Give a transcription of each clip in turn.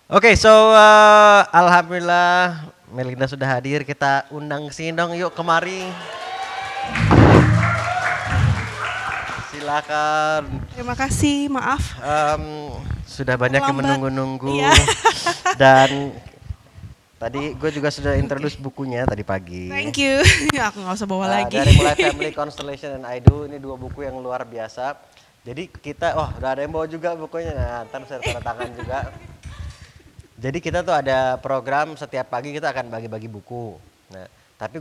Oke, alhamdulillah Melinda sudah hadir. Kita undang sini dong, yuk kemari. Silakan. Terima kasih, maaf. Sudah banyak yang Terlambat. menunggu-nunggu. Iya. Dan tadi gue juga sudah introduce bukunya tadi pagi. Thank you. Aku nggak usah bawa lagi. Dari mulai Family Constellation dan I Do, ini 2 buku yang luar biasa. Jadi kita, udah ada yang bawa juga bukunya. Nah, ntar saya tanda tangan juga. Jadi kita tuh ada program setiap pagi kita akan bagi-bagi buku. Nah, tapi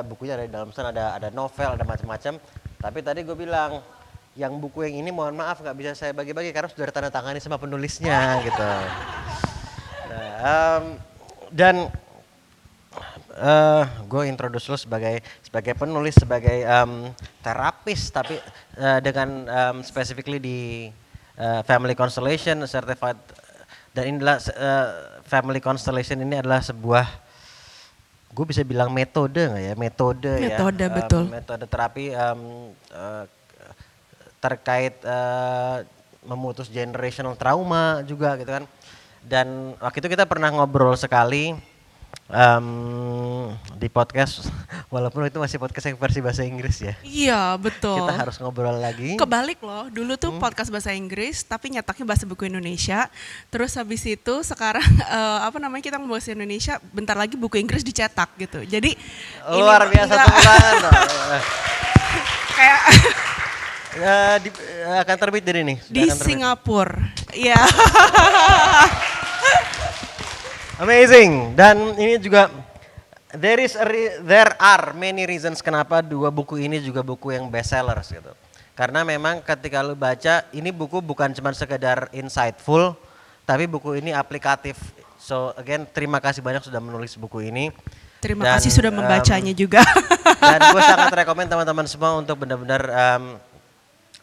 bukunya ada di dalam sana, ada novel, ada macam-macam. Tapi tadi gue bilang, yang buku yang ini mohon maaf nggak bisa saya bagi-bagi karena sudah tanda tangani sama penulisnya gitu. Nah, dan gue introduce lo sebagai penulis, sebagai terapis, tapi dengan specifically di Family Constellation Certified. Dan inilah Family Constellation ini adalah sebuah, gue bisa bilang metode nggak ya? Metode ya. Betul. Metode terapi terkait memutus generational trauma juga gitu kan. Dan waktu itu kita pernah ngobrol sekali di podcast, walaupun itu masih podcast yang versi bahasa Inggris ya. Iya, betul. Kita harus ngobrol lagi. Kebalik loh, dulu tuh podcast bahasa Inggris, tapi nyetaknya bahasa buku Indonesia. Terus habis itu sekarang kita bahasa Indonesia, bentar lagi buku Inggris dicetak gitu. Jadi luar biasa teman. Kayak akan terbit dari ini. di Singapura. Iya. Amazing. Dan ini juga there are many reasons kenapa 2 buku ini juga buku yang best sellers gitu. Karena memang ketika lu baca, ini buku bukan cuma sekedar insightful, tapi buku ini aplikatif. So again, terima kasih banyak sudah menulis buku ini. Terima kasih sudah membacanya juga. Dan gue sangat rekomend teman-teman semua untuk benar-benar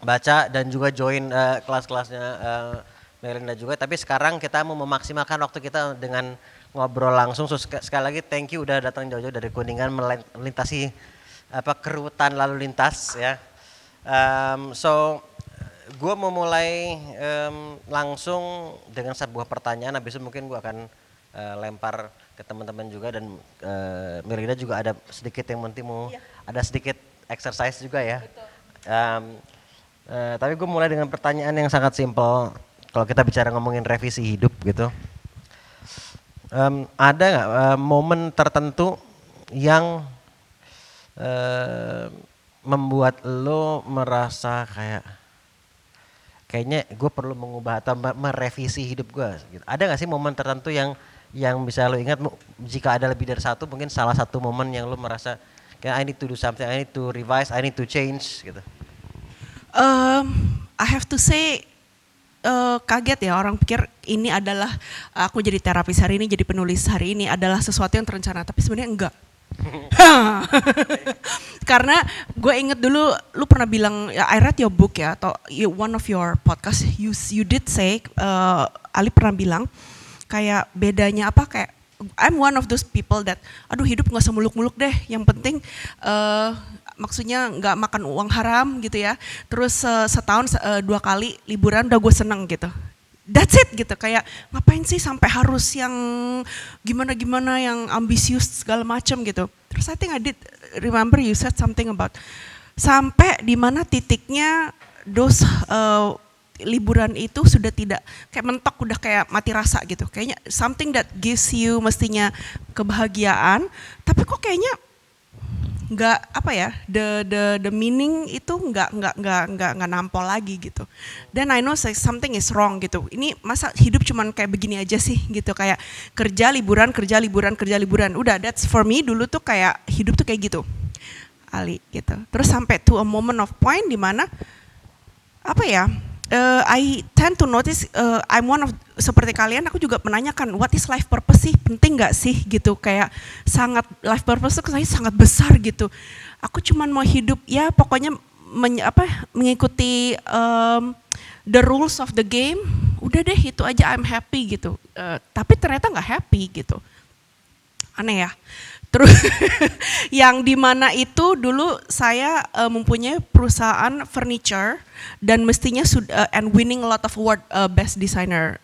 baca dan juga join kelas-kelasnya Melinda juga. Tapi sekarang kita mau memaksimalkan waktu kita dengan ngobrol langsung. So, sekali lagi thank you udah datang jauh-jauh dari Kuningan melintasi kerutan lalu lintas ya. Gue mau mulai langsung dengan sebuah pertanyaan. Habis itu mungkin gue akan lempar ke teman-teman juga, dan Melinda juga ada sedikit yang nanti mau ada sedikit exercise juga ya. Tapi gue mulai dengan pertanyaan yang sangat simpel. Kalau kita bicara ngomongin revisi hidup gitu, ada nggak momen tertentu yang membuat lo merasa kayaknya gue perlu mengubah atau merevisi hidup gue gitu. Ada nggak sih momen tertentu yang bisa lo ingat? Jika ada lebih dari satu, mungkin salah satu momen yang lo merasa kayak I need to do something, I need to revise, I need to change gitu. I have to say kaget ya, orang pikir ini adalah aku jadi terapis hari ini, jadi penulis hari ini adalah sesuatu yang terencana, tapi sebenarnya enggak. Karena gue inget dulu lu pernah bilang, I read your book ya, atau one of your podcast, you did say, Ali pernah bilang kayak bedanya apa, kayak I'm one of those people that aduh hidup gak semuluk-muluk deh, yang penting maksudnya nggak makan uang haram gitu ya, terus setahun 2 kali liburan udah gue seneng gitu, that's it gitu. Kayak ngapain sih sampai harus yang gimana-gimana, yang ambisius segala macam gitu. Terus I think I did remember you said something about sampai di mana titiknya liburan itu sudah tidak kayak mentok, udah kayak mati rasa gitu. Kayaknya something that gives you mestinya kebahagiaan, tapi kok kayaknya nggak the meaning itu nggak nampol lagi gitu. Dan I know something is wrong gitu. Ini masa hidup cuman kayak begini aja sih gitu, kayak kerja liburan. Udah, that's for me dulu tuh kayak hidup tuh kayak gitu, Ali gitu. Terus sampai to a moment of point di mana I tend to notice, I'm one of, seperti kalian, aku juga menanyakan what is life purpose sih, penting gak sih gitu, kayak sangat life purpose itu sangat besar gitu. Aku cuman mau hidup ya pokoknya mengikuti the rules of the game, udah deh itu aja, I'm happy gitu. Tapi ternyata gak happy gitu, aneh ya. Terus yang di mana itu dulu saya mempunyai perusahaan furniture dan mestinya and winning a lot of award, best designer,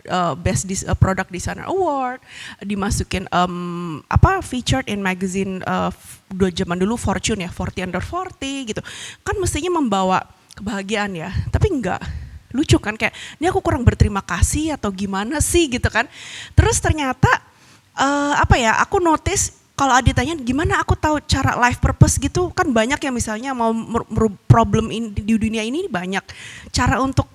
product designer award, dimasukin featured in magazine zaman dulu Fortune ya, 40 under 40 gitu. Kan mestinya membawa kebahagiaan ya, tapi enggak. Lucu kan, kayak ini aku kurang berterima kasih atau gimana sih gitu kan. Terus ternyata aku notice kalau ditanya gimana aku tahu cara life purpose gitu, kan banyak ya, misalnya mau problem di dunia ini banyak. Cara untuk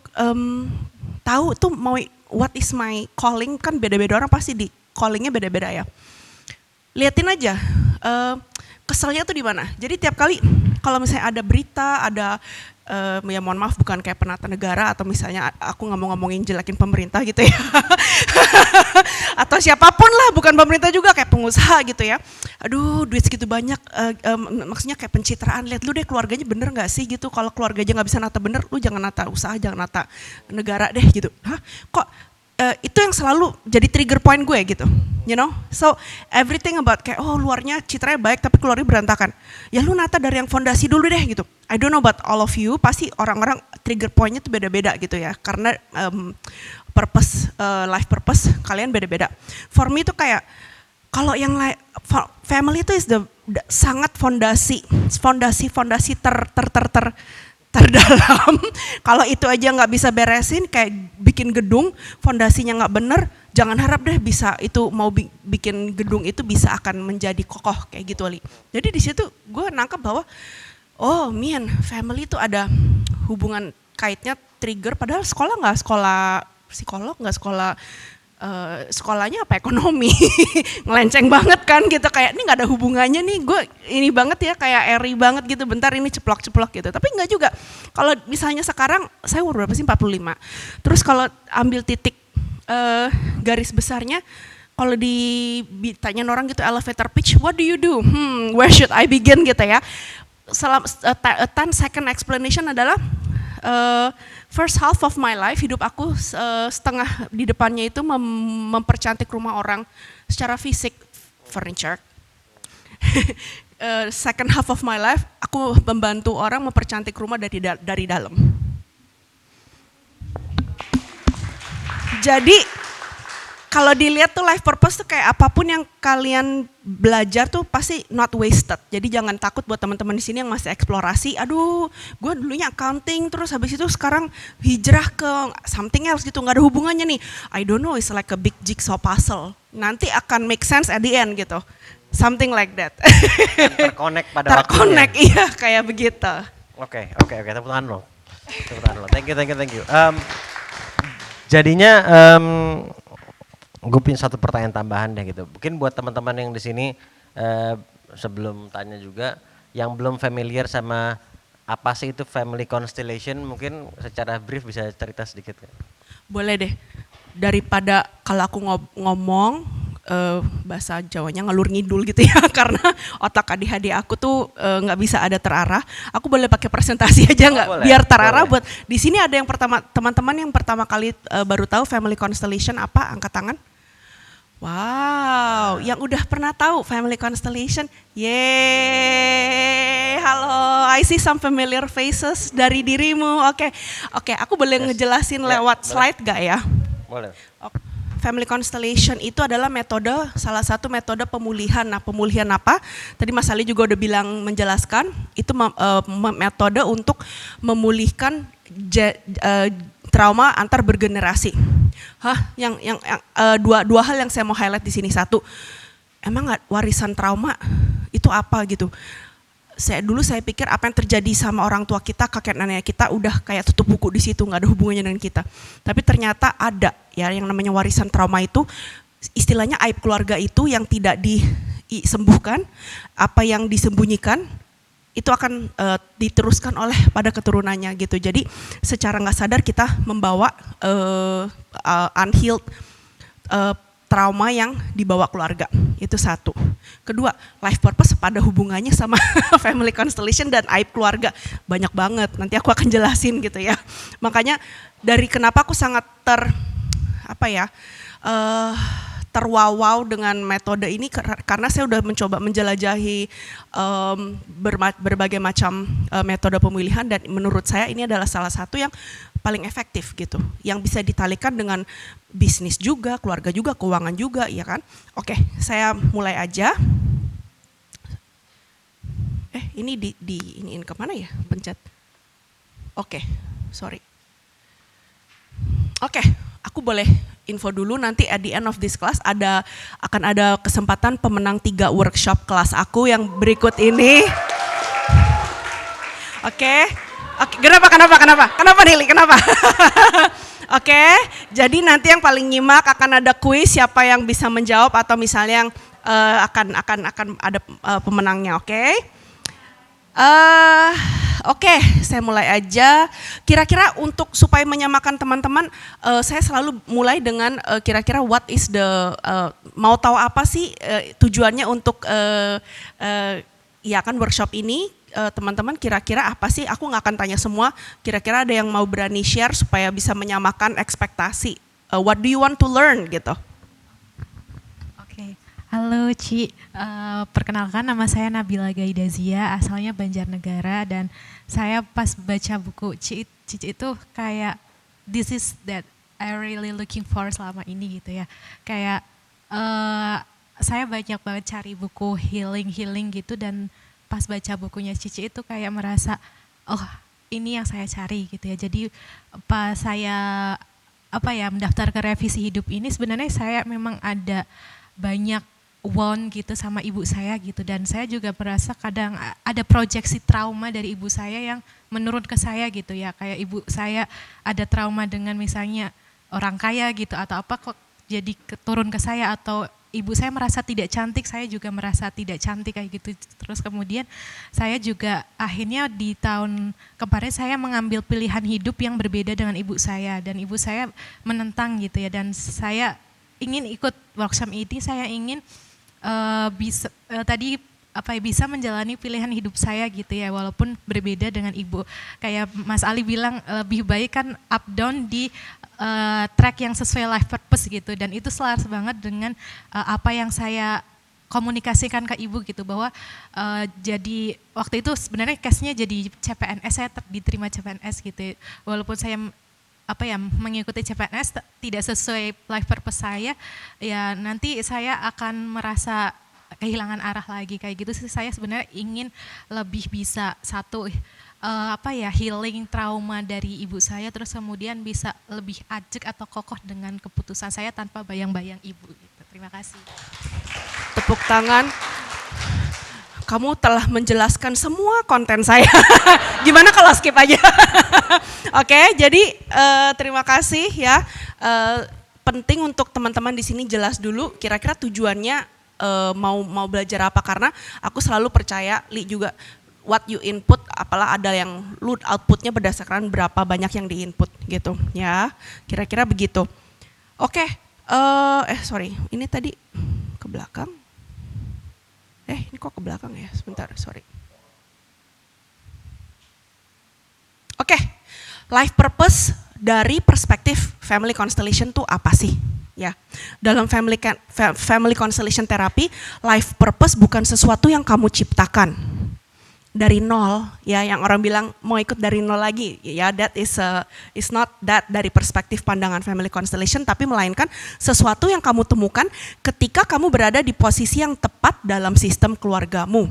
tahu tuh mau what is my calling, kan beda-beda orang pasti di callingnya beda-beda ya. Liatin aja keselnya tuh di mana. Jadi tiap kali kalau misalnya ada berita, ada ya mohon maaf bukan kayak penata negara atau misalnya aku nggak mau ngomongin jelekin pemerintah gitu ya. Atau siapapun lah, bukan pemerintah juga, kayak pengusaha gitu ya. Aduh duit segitu banyak, maksudnya kayak pencitraan, lihat lu deh keluarganya bener gak sih gitu. Kalau keluarga aja gak bisa nata bener, lu jangan nata usaha, jangan nata negara deh gitu. Hah kok itu yang selalu jadi trigger point gue gitu, you know. So everything about kayak luarnya citranya baik tapi keluarnya berantakan. Ya lu nata dari yang fondasi dulu deh gitu. I don't know about all of you, pasti orang-orang trigger pointnya tuh beda-beda gitu ya. Karena purpose, life purpose kalian beda-beda. For me tuh kayak kalau yang family itu sangat fondasi terdalam. Kalau itu aja nggak bisa beresin, kayak bikin gedung fondasinya nggak bener, jangan harap deh bisa itu mau bikin gedung itu bisa akan menjadi kokoh kayak gitu Ali. Jadi di situ gue nangkep bahwa family itu ada hubungan kaitnya trigger, padahal sekolah nggak sekolah psikolog, nggak sekolah sekolahnya apa ekonomi. Ngelenceng banget kan gitu, kayak ini nggak ada hubungannya nih, gue ini banget ya, kayak eri banget gitu, bentar ini ceplok-ceplok gitu. Tapi nggak juga. Kalau misalnya sekarang saya umur berapa sih, 45. Terus kalau ambil titik garis besarnya, kalau ditanyain orang gitu elevator pitch, what do you do? Where should I begin gitu ya. 10 second explanation adalah first half of my life, hidup aku setengah di depannya itu mempercantik rumah orang secara fisik, furniture. Second half of my life, aku membantu orang mempercantik rumah dari dalam. Jadi kalau dilihat tuh life purpose tuh kayak apapun yang kalian belajar tuh pasti not wasted. Jadi jangan takut buat teman-teman di sini yang masih eksplorasi. Aduh, gue dulunya accounting, terus habis itu sekarang hijrah ke something else gitu, nggak ada hubungannya nih. I don't know, it's like a big jigsaw puzzle. Nanti akan make sense at the end gitu. Something like that. Terkonek pada waktunya. Terkonek, iya kayak begitu. Oke, tepuk tangan lo. Thank you. Jadinya gue punya satu pertanyaan tambahan deh gitu. Mungkin buat teman-teman yang di sini sebelum tanya juga yang belum familiar sama apa sih itu family constellation, mungkin secara brief bisa cerita sedikit ya? Boleh deh. Daripada kalau aku ngomong bahasa Jawanya ngalur ngidul gitu ya, karena otak ADHD aku tuh nggak bisa ada terarah. Aku boleh pakai presentasi aja nggak? Biar terarah. Buat di sini ada yang teman-teman yang pertama kali baru tahu family constellation apa? Angkat tangan. Wow, yang udah pernah tahu family constellation, yeay, halo, I see some familiar faces dari dirimu. Oke, aku boleh ngejelasin lewat slide gak ya? Boleh. Family constellation itu adalah salah satu metode pemulihan. Nah, pemulihan apa? Tadi Mas Ali juga udah bilang menjelaskan, itu metode untuk memulihkan trauma antar bergenerasi. Dua hal yang saya mau highlight di sini. Satu, emang warisan trauma itu apa gitu? Dulu saya pikir apa yang terjadi sama orang tua kita, kakek nenek kita udah kayak tutup buku di situ, nggak ada hubungannya dengan kita. Tapi ternyata ada ya yang namanya warisan trauma itu, istilahnya aib keluarga itu yang tidak disembuhkan, apa yang disembunyikan itu akan diteruskan oleh pada keturunannya gitu. Jadi secara nggak sadar kita membawa unhealed trauma yang dibawa keluarga. Itu satu. Kedua, life purpose pada hubungannya sama family constellation dan aib keluarga. Banyak banget, nanti aku akan jelasin gitu ya. Makanya dari kenapa aku sangat terwow dengan metode ini karena saya udah mencoba menjelajahi berbagai macam metode pemilihan, dan menurut saya ini adalah salah satu yang paling efektif gitu, yang bisa ditalikan dengan bisnis juga, keluarga juga, keuangan juga, ya kan? Oke, saya mulai aja. Ini iniin kemana ya, pencet. Oke, sorry. Oke, aku boleh info dulu, nanti at the end of this class akan ada kesempatan pemenang 3 workshop kelas aku yang berikut ini. Oke, kenapa Nili, kenapa? Oke, jadi nanti yang paling nyimak akan ada kuis siapa yang bisa menjawab, atau misalnya yang akan ada pemenangnya, oke? Oke, saya mulai aja. Kira-kira untuk supaya menyamakan teman-teman, saya selalu mulai dengan kira-kira what is the, mau tahu apa sih tujuannya untuk ya kan workshop ini, teman-teman kira-kira apa sih? Aku nggak akan tanya semua, kira-kira ada yang mau berani share supaya bisa menyamakan ekspektasi. What do you want to learn gitu? Halo Ci, perkenalkan nama saya Nabila Gaidazia, asalnya Banjarnegara, dan saya pas baca buku Cici itu kayak this is that I really looking for selama ini gitu ya. Kayak saya banyak banget cari buku healing gitu, dan pas baca bukunya Cici itu kayak merasa oh ini yang saya cari gitu ya. Jadi pas saya mendaftar ke revisi hidup ini, sebenarnya saya memang ada banyak gitu sama ibu saya gitu, dan saya juga merasa kadang ada proyeksi trauma dari ibu saya yang menurun ke saya gitu ya, kayak ibu saya ada trauma dengan misalnya orang kaya gitu atau apa, kok jadi turun ke saya, atau ibu saya merasa tidak cantik, saya juga merasa tidak cantik kayak gitu. Terus kemudian saya juga akhirnya di tahun kemarin saya mengambil pilihan hidup yang berbeda dengan ibu saya, dan ibu saya menentang gitu ya, dan saya ingin ikut workshop ini, saya ingin bisa menjalani pilihan hidup saya gitu ya, walaupun berbeda dengan ibu. Kayak Mas Ali bilang lebih baik kan up down di track yang sesuai life purpose gitu, dan itu selaras banget dengan apa yang saya komunikasikan ke ibu gitu, bahwa jadi waktu itu sebenarnya case-nya jadi CPNS, saya diterima CPNS gitu, walaupun saya mengikuti CPNS tidak sesuai life purpose saya, ya nanti saya akan merasa kehilangan arah lagi kayak gitu sih. Saya sebenarnya ingin lebih bisa healing trauma dari ibu saya, terus kemudian bisa lebih ajak atau kokoh dengan keputusan saya tanpa bayang-bayang ibu gitu. Terima kasih. Tepuk tangan. Kamu telah menjelaskan semua konten saya. Gimana kalau skip aja? Oke, jadi terima kasih ya. Penting untuk teman-teman di sini jelas dulu kira-kira tujuannya mau belajar apa, karena aku selalu percaya Li juga what you input, apalah ada yang lu outputnya berdasarkan berapa banyak yang diinput gitu ya. Kira-kira begitu. Oke, sorry, ini tadi ke belakang. Ini kok ke belakang ya, sebentar, sorry. Oke, life purpose dari perspektif family constellation tuh apa sih? Ya, dalam family constellation therapy, life purpose bukan sesuatu yang kamu ciptakan dari nol, ya, yang orang bilang mau ikut dari nol lagi, ya, that is not that dari perspektif pandangan family constellation, tapi melainkan sesuatu yang kamu temukan ketika kamu berada di posisi yang tepat dalam sistem keluargamu.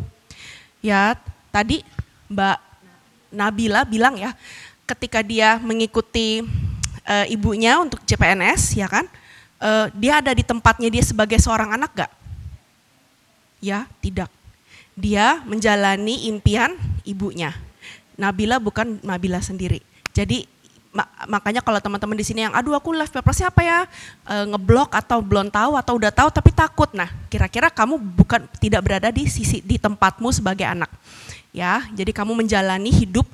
Ya, tadi Mbak Nabila bilang ya, ketika dia mengikuti ibunya untuk CPNS, ya kan, dia ada di tempatnya dia sebagai seorang anak gak? Ya, tidak. Dia menjalani impian ibunya. Nabila bukan Nabila sendiri. Jadi makanya kalau teman-teman di sini yang aduh aku life purpose-nya apa ya, ngeblok atau belum tahu atau udah tahu tapi takut. Nah, kira-kira kamu tidak berada di tempatmu sebagai anak. Ya, jadi kamu menjalani hidup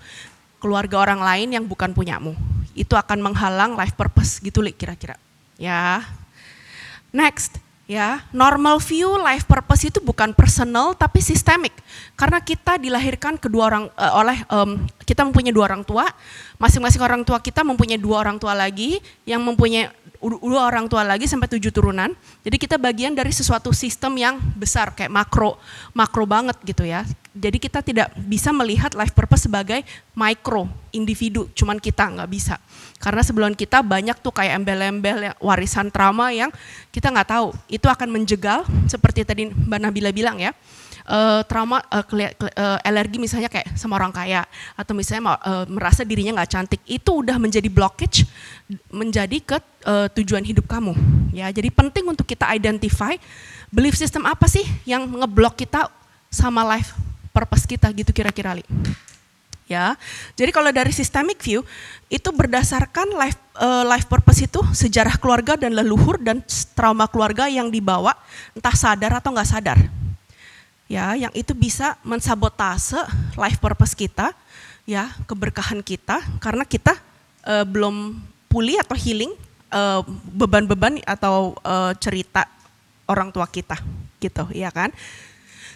keluarga orang lain yang bukan punyamu. Itu akan menghalang life purpose gitu kira-kira. Ya. Next. Ya, normal view life purpose itu bukan personal tapi sistemik. Karena kita dilahirkan kita mempunyai 2 orang tua, masing-masing orang tua kita mempunyai 2 orang tua lagi yang mempunyai dua orang tua lagi sampai 7 turunan. Jadi kita bagian dari sesuatu sistem yang besar kayak makro banget gitu ya. Jadi kita tidak bisa melihat life purpose sebagai micro individu, cuman kita nggak bisa. Karena sebelum kita banyak tuh kayak embel-embel warisan trauma yang kita nggak tahu. Itu akan menjegal seperti tadi Mbak Nabila bilang ya. Trauma alergi misalnya kayak sama orang kaya atau misalnya merasa dirinya nggak cantik, itu udah menjadi blockage menjadi ke tujuan hidup kamu ya. Jadi penting untuk kita identify belief system apa sih yang ngeblok kita sama life purpose kita gitu kira-kira Li. Ya, jadi kalau dari systemic view itu berdasarkan life purpose itu sejarah keluarga dan leluhur dan trauma keluarga yang dibawa entah sadar atau nggak sadar. Ya, yang itu bisa mensabotase life purpose kita, ya, keberkahan kita, karena kita belum pulih atau healing beban-beban atau cerita orang tua kita, gitu, ya kan?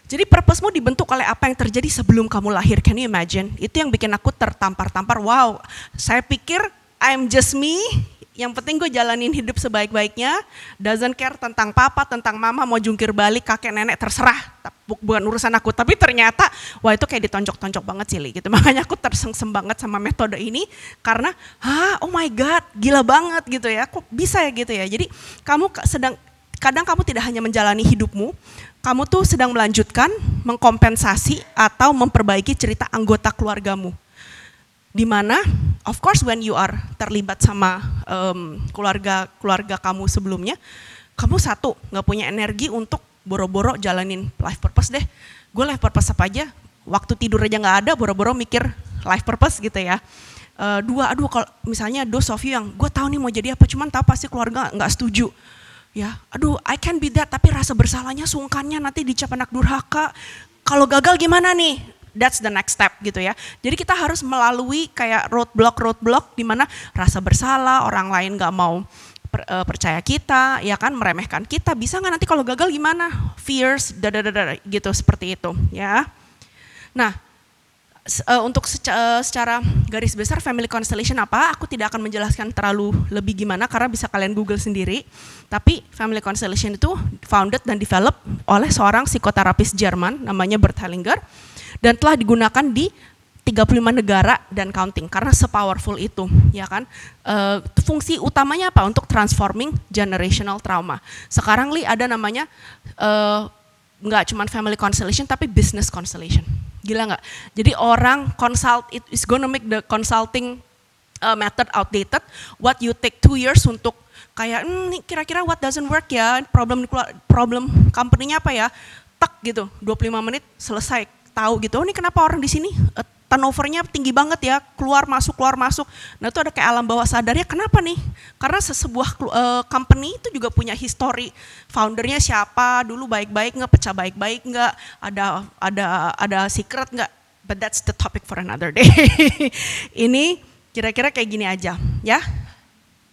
Jadi purpose-mu dibentuk oleh apa yang terjadi sebelum kamu lahir. Can you imagine? Itu yang bikin aku tertampar-tampar. Wow, saya pikir I'm just me. Yang penting gue jalanin hidup sebaik-baiknya, doesn't care tentang papa, tentang mama, mau jungkir balik, kakek nenek, terserah, bukan urusan aku. Tapi ternyata, wah itu kayak ditonjok-tonjok banget sih Li, gitu. Makanya aku tersengsem banget sama metode ini, karena, oh my god, gila banget gitu ya, kok bisa ya gitu ya. Jadi kadang kamu tidak hanya menjalani hidupmu, kamu tuh sedang melanjutkan, mengkompensasi, atau memperbaiki cerita anggota keluargamu. Dimana, of course when you are terlibat sama keluarga kamu sebelumnya, kamu satu, gak punya energi untuk boro-boro jalanin life purpose deh. Gue life purpose apa aja, waktu tidur aja gak ada, boro-boro mikir life purpose gitu ya. Dua, kalau misalnya those of you yang gue tahu nih mau jadi apa, cuman tahu pasti keluarga gak setuju. Ya, I can be that, tapi rasa bersalahnya, sungkannya nanti dicap anak durhaka. Kalau gagal gimana nih? That's the next step gitu ya. Jadi kita harus melalui kayak roadblock di mana rasa bersalah, orang lain gak mau percaya kita, ya kan, meremehkan kita. Bisa nggak nanti kalau gagal gimana? Fears, gitu seperti itu ya. Nah, untuk secara garis besar family constellation apa, aku tidak akan menjelaskan terlalu lebih gimana karena bisa kalian Google sendiri. Tapi family constellation itu founded dan developed oleh seorang psikoterapis Jerman namanya Bert Hellinger dan telah digunakan di 35 negara dan counting karena sepowerful itu, ya kan. Fungsi utamanya apa? Untuk transforming generational trauma. Sekarang Li ada namanya nggak cuma family constellation tapi business constellation. Gila nggak? Jadi orang consult, it is gonna make the consulting method outdated. What you take 2 years untuk kayak kira-kira what doesn't work ya, problem company-nya apa ya, tak gitu, 25 menit selesai, tahu gitu. Oh ini kenapa orang di sini turnover-nya tinggi banget ya, keluar masuk. Nah itu ada kayak alam bawah sadarnya, kenapa nih? Karena sebuah company itu juga punya history, foundernya siapa, dulu baik-baik nggak, pecah baik-baik nggak, ada secret nggak, but that's the topic for another day. Ini kira-kira kayak gini aja ya.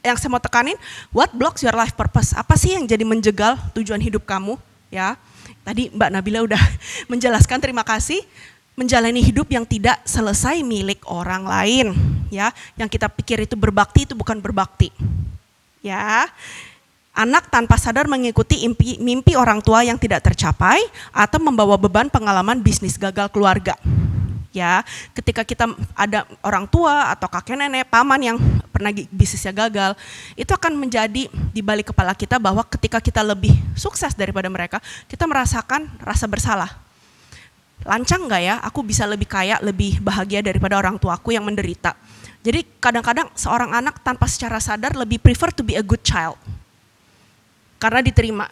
Yang saya mau tekanin, what blocks your life purpose? Apa sih yang jadi menjegal tujuan hidup kamu? Ya, tadi Mbak Nabila udah menjelaskan, terima kasih. Menjalani hidup yang tidak selesai milik orang lain, ya. Yang kita pikir itu berbakti, itu bukan berbakti, ya. Anak tanpa sadar mengikuti mimpi orang tua yang tidak tercapai atau membawa beban pengalaman bisnis gagal keluarga. Ya, ketika kita ada orang tua atau kakek nenek, paman yang pernah bisnisnya gagal, itu akan menjadi di balik kepala kita bahwa ketika kita lebih sukses daripada mereka, kita merasakan rasa bersalah. Lancang nggak ya, aku bisa lebih kaya, lebih bahagia daripada orang tuaku yang menderita. Jadi kadang-kadang seorang anak tanpa secara sadar lebih prefer to be a good child. Karena diterima.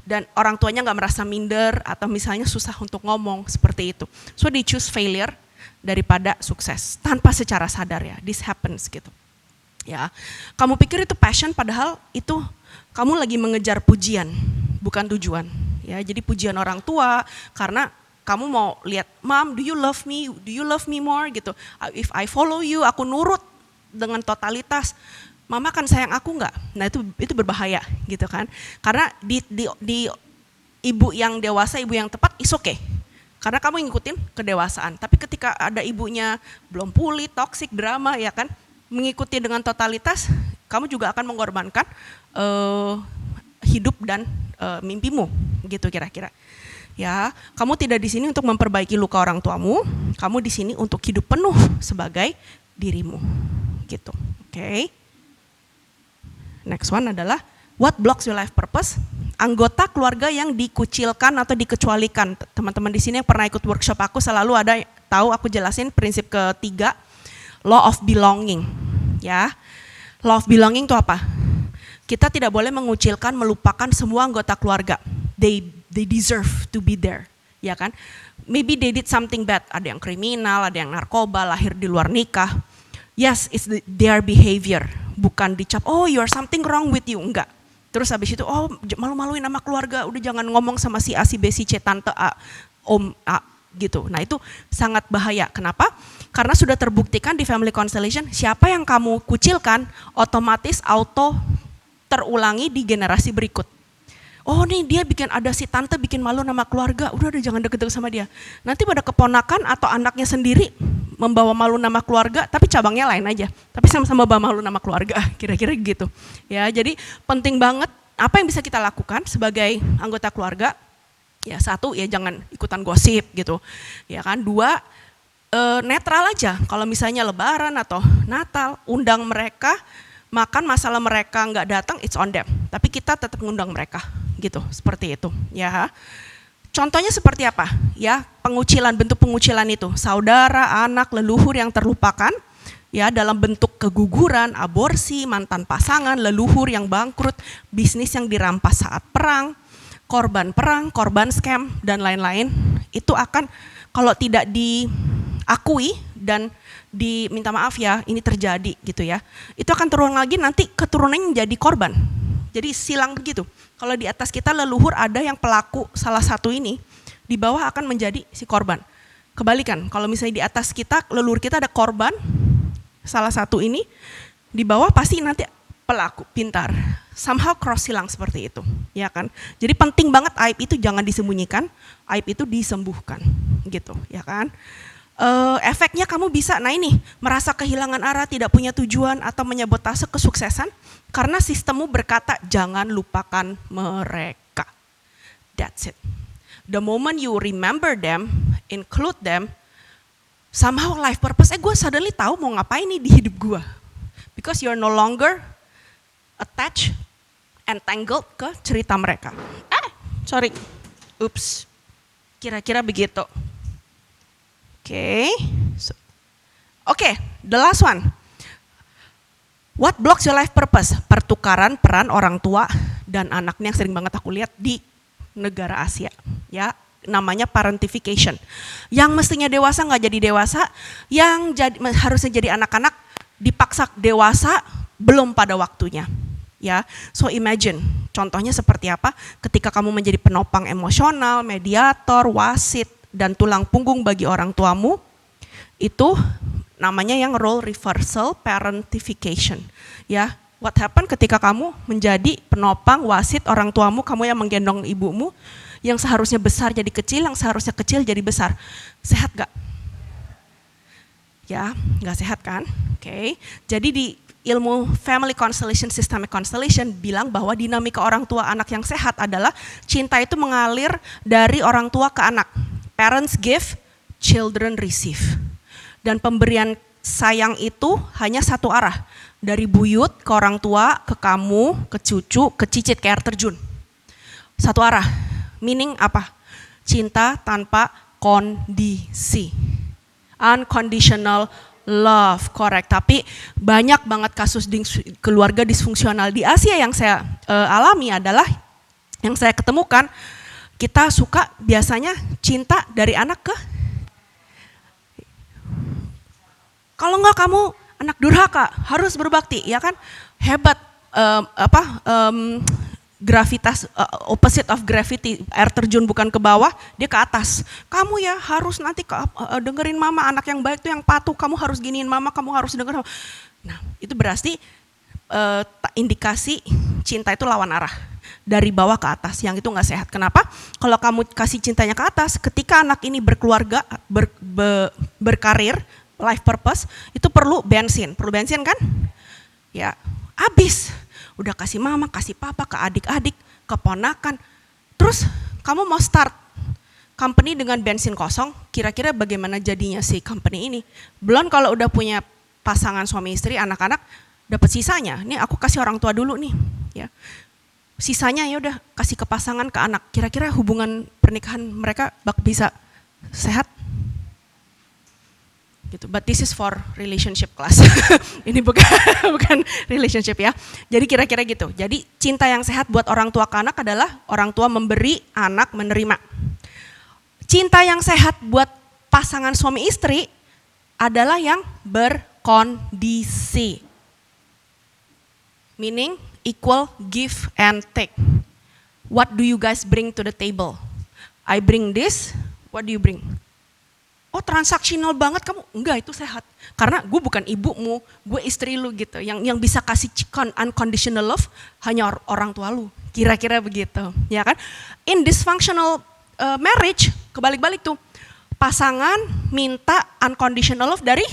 Dan orang tuanya nggak merasa minder atau misalnya susah untuk ngomong seperti itu. So they choose failure daripada sukses tanpa secara sadar ya. This happens gitu. Ya, kamu pikir itu passion padahal itu kamu lagi mengejar pujian, bukan tujuan. Ya, jadi pujian orang tua karena kamu mau lihat, Mom, do you love me? Do you love me more? Gitu. If I follow you, aku nurut dengan totalitas. Mama kan sayang aku nggak? Nah itu berbahaya gitu kan. Karena di ibu yang dewasa, ibu yang tepat, is okay. Karena kamu ngikutin kedewasaan. Tapi ketika ada ibunya belum pulih, toxic, drama ya kan, mengikuti dengan totalitas, kamu juga akan mengorbankan hidup dan mimpimu, gitu kira-kira. Ya, kamu tidak di sini untuk memperbaiki luka orang tuamu, kamu di sini untuk hidup penuh sebagai dirimu, gitu. Oke. Next one adalah what blocks your life purpose? Anggota keluarga yang dikucilkan atau dikecualikan. Teman-teman di sini yang pernah ikut workshop aku selalu ada tahu aku jelasin prinsip ketiga, law of belonging. Ya, law of belonging itu apa? Kita tidak boleh mengucilkan, melupakan semua anggota keluarga. They deserve to be there, ya kan? Maybe they did something bad. Ada yang kriminal, ada yang narkoba, lahir di luar nikah. Yes, it's their behavior. Bukan dicap, oh you're something wrong with you, enggak. Terus habis itu, oh malu-maluin sama keluarga, udah jangan ngomong sama si A, si B, si C, tante A, om A, gitu. Nah itu sangat bahaya. Kenapa? Karena sudah terbuktikan di family constellation, siapa yang kamu kucilkan, otomatis auto terulangi di generasi berikut. Oh nih dia bikin, ada si tante bikin malu nama keluarga, udah jangan deket-deket sama dia. Nanti pada keponakan atau anaknya sendiri membawa malu nama keluarga, tapi cabangnya lain aja. Tapi sama-sama bawa malu nama keluarga, kira-kira gitu. Ya, jadi penting banget apa yang bisa kita lakukan sebagai anggota keluarga. Ya satu, ya jangan ikutan gosip gitu. Ya kan, dua, netral aja. Kalau misalnya lebaran atau Natal, undang mereka, makan masalah mereka nggak datang, it's on them. Tapi kita tetap ngundang mereka, gitu, seperti itu. Ya, contohnya seperti apa? Ya, pengucilan, bentuk pengucilan itu, saudara, anak, leluhur yang terlupakan, ya dalam bentuk keguguran, aborsi, mantan pasangan, leluhur yang bangkrut, bisnis yang dirampas saat perang, korban scam dan lain-lain. Itu akan kalau tidak diakui dan diminta maaf ya ini terjadi gitu ya, itu akan turun lagi, nanti keturunannya jadi korban, jadi silang begitu. Kalau di atas kita leluhur ada yang pelaku salah satu ini, di bawah akan menjadi si korban. Kebalikan, kalau misalnya di atas kita leluhur kita ada korban salah satu ini, di bawah pasti nanti pelaku. Pintar, somehow cross silang seperti itu, ya kan. Jadi penting banget aib itu jangan disembunyikan, aib itu disembuhkan gitu, ya kan. Efeknya kamu bisa, nah ini, merasa kehilangan arah, tidak punya tujuan atau menyabotase kesuksesan karena sistemmu berkata jangan lupakan mereka. That's it. The moment you remember them, include them, somehow life purpose, gue suddenly tahu mau ngapain nih di hidup gue. Because you're no longer attached, entangled ke cerita mereka. Oops, kira-kira begitu. Oke, the last one. What blocks your life purpose? Pertukaran peran orang tua dan anaknya yang sering banget aku lihat di negara Asia. Ya, namanya parentification. Yang mestinya dewasa nggak jadi dewasa, yang harusnya jadi anak-anak dipaksa dewasa belum pada waktunya. Ya, so imagine, contohnya seperti apa? Ketika kamu menjadi penopang emosional, mediator, wasit, dan tulang punggung bagi orang tuamu, itu namanya yang role reversal parentification. Ya, what happen ketika kamu menjadi penopang, wasit orang tuamu, kamu yang menggendong ibumu, yang seharusnya besar jadi kecil, yang seharusnya kecil jadi besar. Sehat gak? Ya, gak sehat kan? Oke. Jadi di ilmu family constellation, systemic constellation bilang bahwa dinamika orang tua anak yang sehat adalah cinta itu mengalir dari orang tua ke anak. Parents give, children receive. Dan pemberian sayang itu hanya satu arah. Dari buyut ke orang tua, ke kamu, ke cucu, ke cicit, ke air terjun. Satu arah. Meaning apa? Cinta tanpa kondisi. Unconditional love, correct. Tapi banyak banget kasus keluarga disfungsional di Asia yang saya alami adalah, yang saya ketemukan, kita suka biasanya cinta dari anak ke, kalau enggak kamu anak durhaka, harus berbakti, ya kan? Hebat, gravitas, opposite of gravity, air terjun bukan ke bawah, dia ke atas. Kamu ya harus nanti dengerin mama, anak yang baik tuh yang patuh, kamu harus giniin mama, kamu harus dengerin. Nah, itu berarti indikasi cinta itu lawan arah. Dari bawah ke atas, yang itu nggak sehat. Kenapa? Kalau kamu kasih cintanya ke atas, ketika anak ini berkeluarga, berkarir, life purpose, itu perlu bensin kan? Ya, Abis, udah kasih mama, kasih papa, ke adik-adik, ke ponakan. Terus kamu mau start company dengan bensin kosong, kira-kira bagaimana jadinya si company ini? Belum kalau udah punya pasangan suami istri, anak-anak, dapat sisanya. Nih aku kasih orang tua dulu nih, ya. Sisanya ya udah kasih ke pasangan, ke anak. Kira-kira hubungan pernikahan mereka bisa sehat? Gitu. But this is for relationship class. Ini bukan relationship ya. Jadi kira-kira gitu. Jadi cinta yang sehat buat orang tua ke anak adalah orang tua memberi, anak menerima. Cinta yang sehat buat pasangan suami istri adalah yang berkondisi. Meaning equal give and take. What do you guys bring to the table? I bring this, what do you bring? Oh transaksional banget kamu, enggak itu sehat. Karena gue bukan ibumu, gue istri lu gitu. Yang bisa kasih unconditional love hanya orang tua lu. Kira-kira begitu, ya kan? In dysfunctional marriage, kebalik-balik tuh. Pasangan minta unconditional love dari,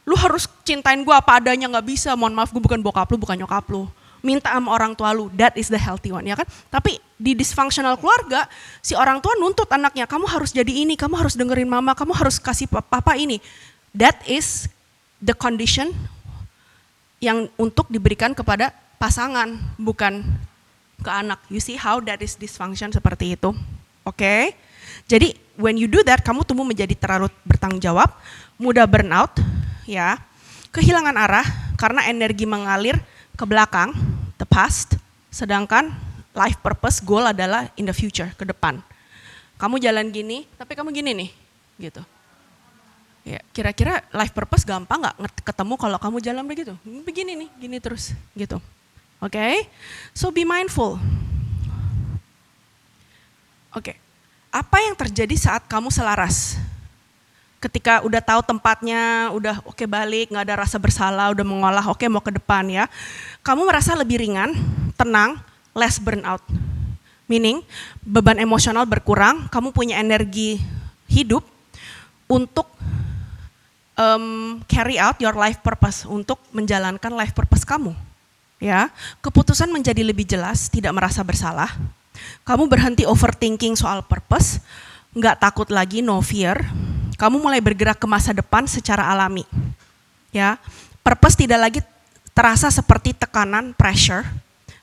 lu harus cintain gue apa adanya, gak bisa, mohon maaf gue bukan bokap lu, bukan nyokap lu. Minta sama orang tua lu, that is the healthy one, ya kan? Tapi di dysfunctional keluarga, si orang tua nuntut anaknya, kamu harus jadi ini, kamu harus dengerin mama, kamu harus kasih papa ini. That is the condition yang untuk diberikan kepada pasangan, bukan ke anak. You see how that is dysfunction seperti itu, oke? Jadi when you do that, kamu tumbuh menjadi terlalu bertanggung jawab, mudah burnout, ya, kehilangan arah karena energi mengalir ke belakang, the past, sedangkan life purpose goal adalah in the future, ke depan. Kamu jalan gini, tapi kamu gini nih, gitu. Ya, kira-kira life purpose gampang nggak ketemu kalau kamu jalan begitu? Begini nih, gini terus, gitu. Oke, so be mindful. Oke, apa yang terjadi saat kamu selaras? Ketika udah tahu tempatnya, udah oke balik, nggak ada rasa bersalah, udah mengolah oke mau ke depan ya. Kamu merasa lebih ringan, tenang, less burnout. Meaning beban emosional berkurang, kamu punya energi hidup untuk carry out your life purpose, untuk menjalankan life purpose kamu. Ya, keputusan menjadi lebih jelas, tidak merasa bersalah. Kamu berhenti overthinking soal purpose, nggak takut lagi, no fear. Kamu mulai bergerak ke masa depan secara alami. Ya, purpose tidak lagi terasa seperti tekanan, pressure,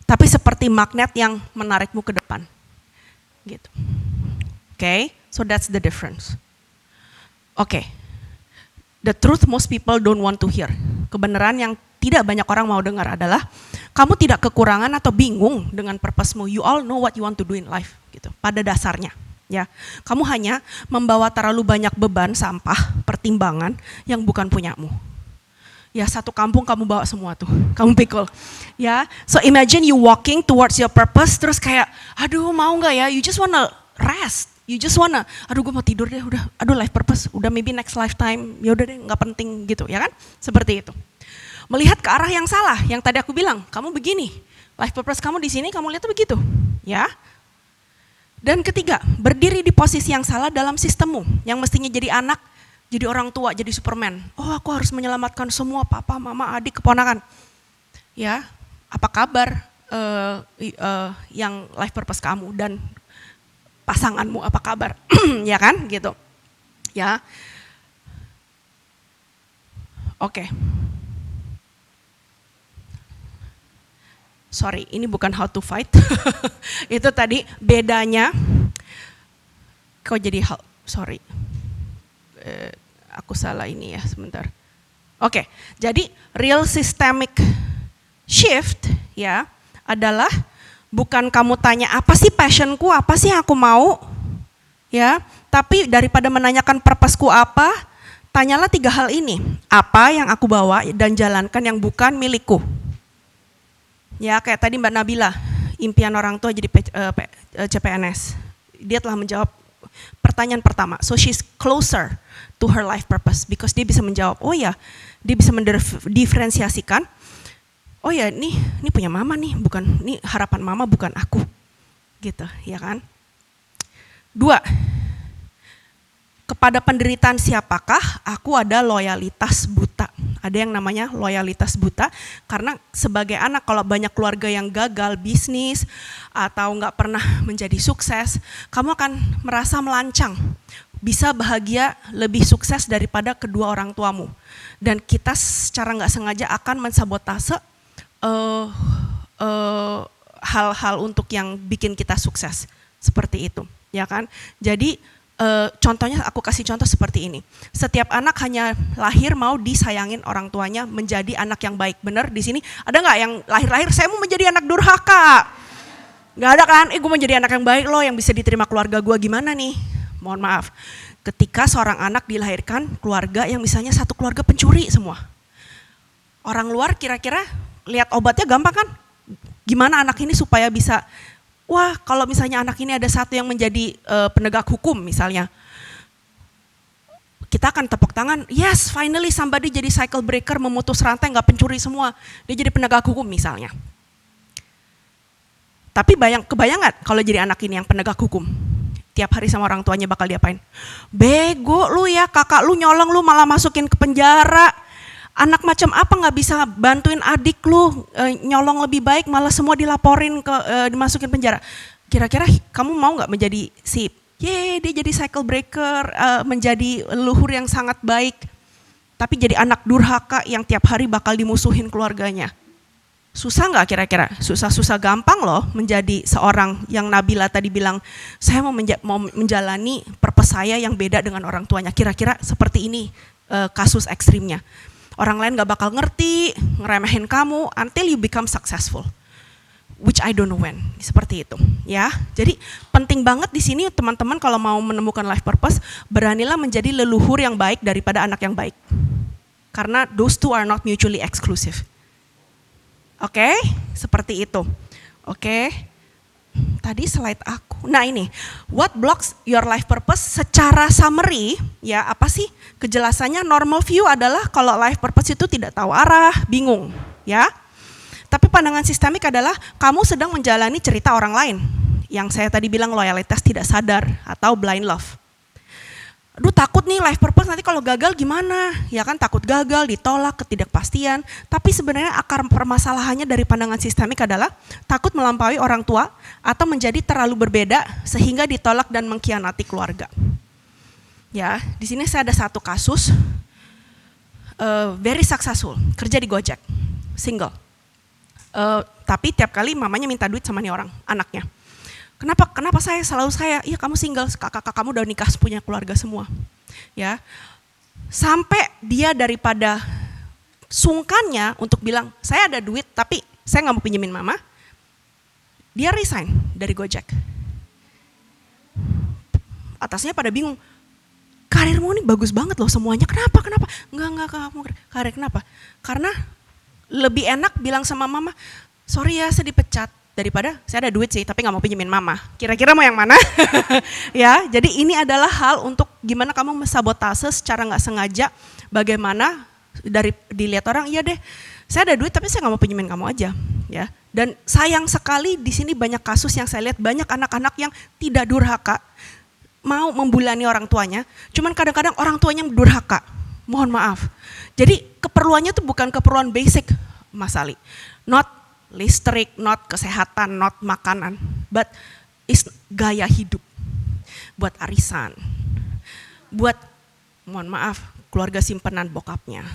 tapi seperti magnet yang menarikmu ke depan. Gitu. Okay, so that's the difference. Okay, the truth most people don't want to hear. Kebenaran yang tidak banyak orang mau dengar adalah kamu tidak kekurangan atau bingung dengan purpose-mu. You all know what you want to do in life. Gitu. Pada dasarnya. Ya, kamu hanya membawa terlalu banyak beban, sampah, pertimbangan yang bukan punyamu. Ya, satu kampung kamu bawa semua tuh, kamu pikul. Ya, so imagine you walking towards your purpose, terus kayak, aduh mau nggak ya? You just wanna rest, you just wanna, aduh gue mau tidur deh, udah, aduh life purpose, udah maybe next lifetime, ya udah deh, nggak penting gitu, ya kan? Seperti itu. Melihat ke arah yang salah, yang tadi aku bilang, kamu begini, life purpose kamu di sini, kamu lihat tuh begitu, ya. Dan ketiga, berdiri di posisi yang salah dalam sistemmu, yang mestinya jadi anak, jadi orang tua, jadi Superman. Oh aku harus menyelamatkan semua papa, mama, adik, keponakan. Ya, apa kabar yang life purpose kamu dan pasanganmu, apa kabar, ya kan, gitu. Ya, oke. Sorry, ini bukan how to fight. Itu tadi bedanya. Kok jadi sorry. Aku salah ini ya, sebentar. Oke, jadi real systemic shift ya adalah bukan kamu tanya apa sih passionku, apa sih yang aku mau, ya. Tapi daripada menanyakan purposeku apa, tanyalah 3 hal ini. Apa yang aku bawa dan jalankan yang bukan milikku. Ya kayak tadi Mbak Nabila, impian orang tua jadi CPNS. Dia telah menjawab pertanyaan pertama. So she's closer to her life purpose because dia bisa menjawab, oh ya, dia bisa mendiferensiasikan. Oh ya, ini punya mama nih, bukan ini harapan mama bukan aku. Gitu, ya kan? 2. Kepada penderitaan siapakah aku ada loyalitas buta. Ada yang namanya loyalitas buta, karena sebagai anak kalau banyak keluarga yang gagal bisnis atau nggak pernah menjadi sukses, kamu akan merasa melancang, bisa bahagia lebih sukses daripada kedua orang tuamu. Dan kita secara nggak sengaja akan mensabotase hal-hal untuk yang bikin kita sukses, seperti itu, ya kan? Jadi contohnya aku kasih contoh seperti ini. Setiap anak hanya lahir mau disayangin orang tuanya, menjadi anak yang baik. Bener di sini ada nggak yang lahir-lahir saya mau menjadi anak durhaka? Nggak ada kan? Gue mau jadi anak yang baik loh, yang bisa diterima keluarga gue. Gimana nih? Mohon maaf. Ketika seorang anak dilahirkan keluarga yang misalnya satu keluarga pencuri semua. Orang luar kira-kira lihat obatnya gampang kan? Gimana anak ini supaya bisa, wah kalau misalnya anak ini ada satu yang menjadi penegak hukum misalnya, kita akan tepuk tangan, yes finally somebody jadi cycle breaker, memutus rantai, nggak pencuri semua, dia jadi penegak hukum misalnya. Tapi kebayang nggak kalau jadi anak ini yang penegak hukum? Tiap hari sama orang tuanya bakal diapain? Bego lu ya, kakak lu nyolong lu malah masukin ke penjara. Anak macam apa nggak bisa bantuin adik lu nyolong lebih baik, malah semua dilaporin dimasukin penjara. Kira-kira kamu mau nggak menjadi dia jadi cycle breaker, menjadi leluhur yang sangat baik, tapi jadi anak durhaka yang tiap hari bakal dimusuhin keluarganya. Susah nggak kira-kira? Susah-susah gampang loh menjadi seorang yang Nabila tadi bilang, saya mau menjalani purpose saya yang beda dengan orang tuanya. Kira-kira seperti ini kasus ekstrimnya. Orang lain gak bakal ngerti, ngeremehin kamu until you become successful. Which I don't know when, seperti itu ya. Jadi penting banget di sini teman-teman kalau mau menemukan life purpose, beranilah menjadi leluhur yang baik daripada anak yang baik. Karena those two are not mutually exclusive. Oke, seperti itu. Oke. Tadi slide aku. Nah ini, what blocks your life purpose secara summary, ya apa sih kejelasannya? Normal view adalah kalau life purpose itu tidak tahu arah, bingung, ya. Tapi pandangan sistemik adalah kamu sedang menjalani cerita orang lain, yang saya tadi bilang loyalitas tidak sadar atau blind love. Aduh takut nih life purpose nanti kalau gagal gimana? Ya kan takut gagal, ditolak, ketidakpastian. Tapi sebenarnya akar permasalahannya dari pandangan sistemik adalah takut melampaui orang tua atau menjadi terlalu berbeda sehingga ditolak dan mengkhianati keluarga. Ya, di sini saya ada satu kasus very successful, kerja di Gojek, single. Tapi tiap kali mamanya minta duit sama nih orang, anaknya. Kenapa saya selalu iya kamu single, kakak kamu udah nikah punya keluarga semua. Ya. Sampai dia daripada sungkannya untuk bilang, saya ada duit tapi saya nggak mau pinjemin mama, dia resign dari Gojek. Atasnya pada bingung, karirmu ini bagus banget loh semuanya, kenapa? Enggak kamu karir kenapa? Karena lebih enak bilang sama mama, sorry ya saya dipecat, daripada saya ada duit sih tapi nggak mau pinjemin mama. Kira-kira mau yang mana? Ya, jadi ini adalah hal untuk gimana kamu mensabotase secara nggak sengaja, bagaimana dari dilihat orang, iya deh saya ada duit tapi saya nggak mau pinjemin kamu aja, ya. Dan sayang sekali di sini banyak kasus yang saya lihat, banyak anak-anak yang tidak durhaka, mau membulani orang tuanya, cuman kadang-kadang orang tuanya durhaka. Mohon maaf. Jadi keperluannya tuh bukan keperluan basic, Mas Ali. Not listrik, not kesehatan, not makanan, but is gaya hidup, buat arisan, buat, mohon maaf, keluarga simpenan bokapnya,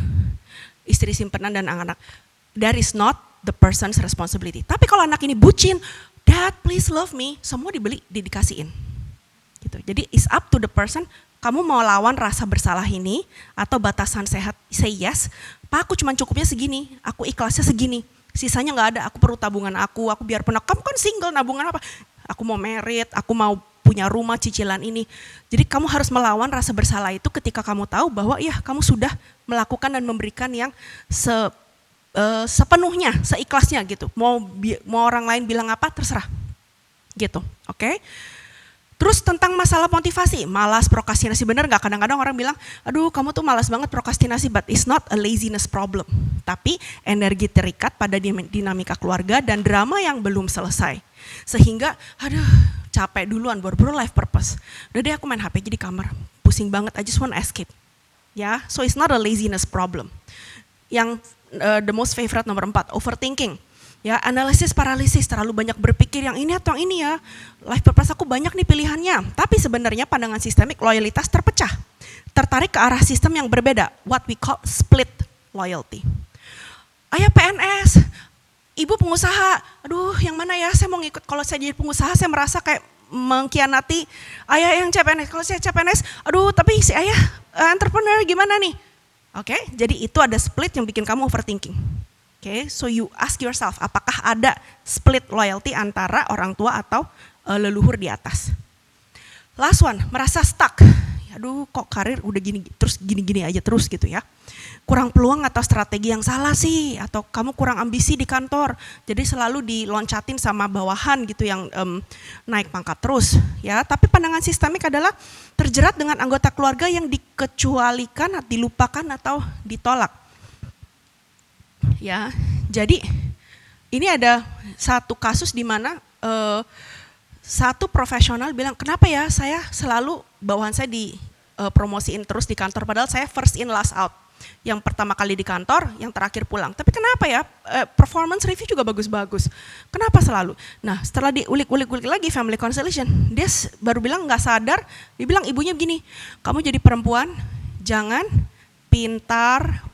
istri simpenan dan anak-anak. That is not the person's responsibility. Tapi kalau anak ini bucin, Dad please love me, semua dikasihin. Gitu. Jadi it's up to the person, kamu mau lawan rasa bersalah ini atau batasan sehat, say yes, Pak aku cuma cukupnya segini, aku ikhlasnya segini. Sisanya nggak ada, aku perlu tabungan aku biar pernah, kamu kan single, nabungan apa? Aku mau merit, aku mau punya rumah cicilan ini. Jadi kamu harus melawan rasa bersalah itu ketika kamu tahu bahwa ya kamu sudah melakukan dan memberikan yang sepenuhnya, seikhlasnya gitu. Mau orang lain bilang apa, terserah gitu, oke? Terus tentang masalah motivasi, malas, prokrastinasi, bener nggak? Kadang-kadang orang bilang, aduh kamu tuh malas banget prokrastinasi, but it's not a laziness problem. Tapi energi terikat pada dinamika keluarga dan drama yang belum selesai. Sehingga, aduh capek duluan, baru life purpose. Udah deh aku main HP aja di kamar, pusing banget, I just want to escape. Ya, so it's not a laziness problem. yang the most favorite nomor 4, overthinking. Ya, analisis paralisis, terlalu banyak berpikir yang ini atau yang ini ya. Life purpose aku banyak nih pilihannya. Tapi sebenarnya pandangan sistemik loyalitas terpecah. Tertarik ke arah sistem yang berbeda, what we call split loyalty. Ayah PNS, ibu pengusaha, aduh yang mana ya saya mau ngikut, kalau saya jadi pengusaha saya merasa kayak mengkhianati ayah yang CPNS, kalau saya CPNS, aduh tapi si ayah entrepreneur gimana nih? Oke, jadi itu ada split yang bikin kamu overthinking. Oke, so you ask yourself, apakah ada split loyalty antara orang tua atau leluhur di atas? Last one, merasa stuck. Aduh kok karir udah gini-gini aja terus gitu ya. Kurang peluang atau strategi yang salah sih, atau kamu kurang ambisi di kantor. Jadi selalu diloncatin sama bawahan gitu yang naik pangkat terus ya. Tapi pandangan sistemik adalah terjerat dengan anggota keluarga yang dikecualikan, dilupakan atau ditolak. Ya, jadi ini ada satu kasus di mana satu profesional bilang, kenapa ya saya selalu bawahan saya dipromosiin terus di kantor, padahal saya first in last out. Yang pertama kali di kantor, yang terakhir pulang. Tapi kenapa ya, performance review juga bagus-bagus. Kenapa selalu? Nah setelah diulik-ulik lagi family constellation, dia baru bilang nggak sadar, dia bilang ibunya begini, kamu jadi perempuan, jangan pintar.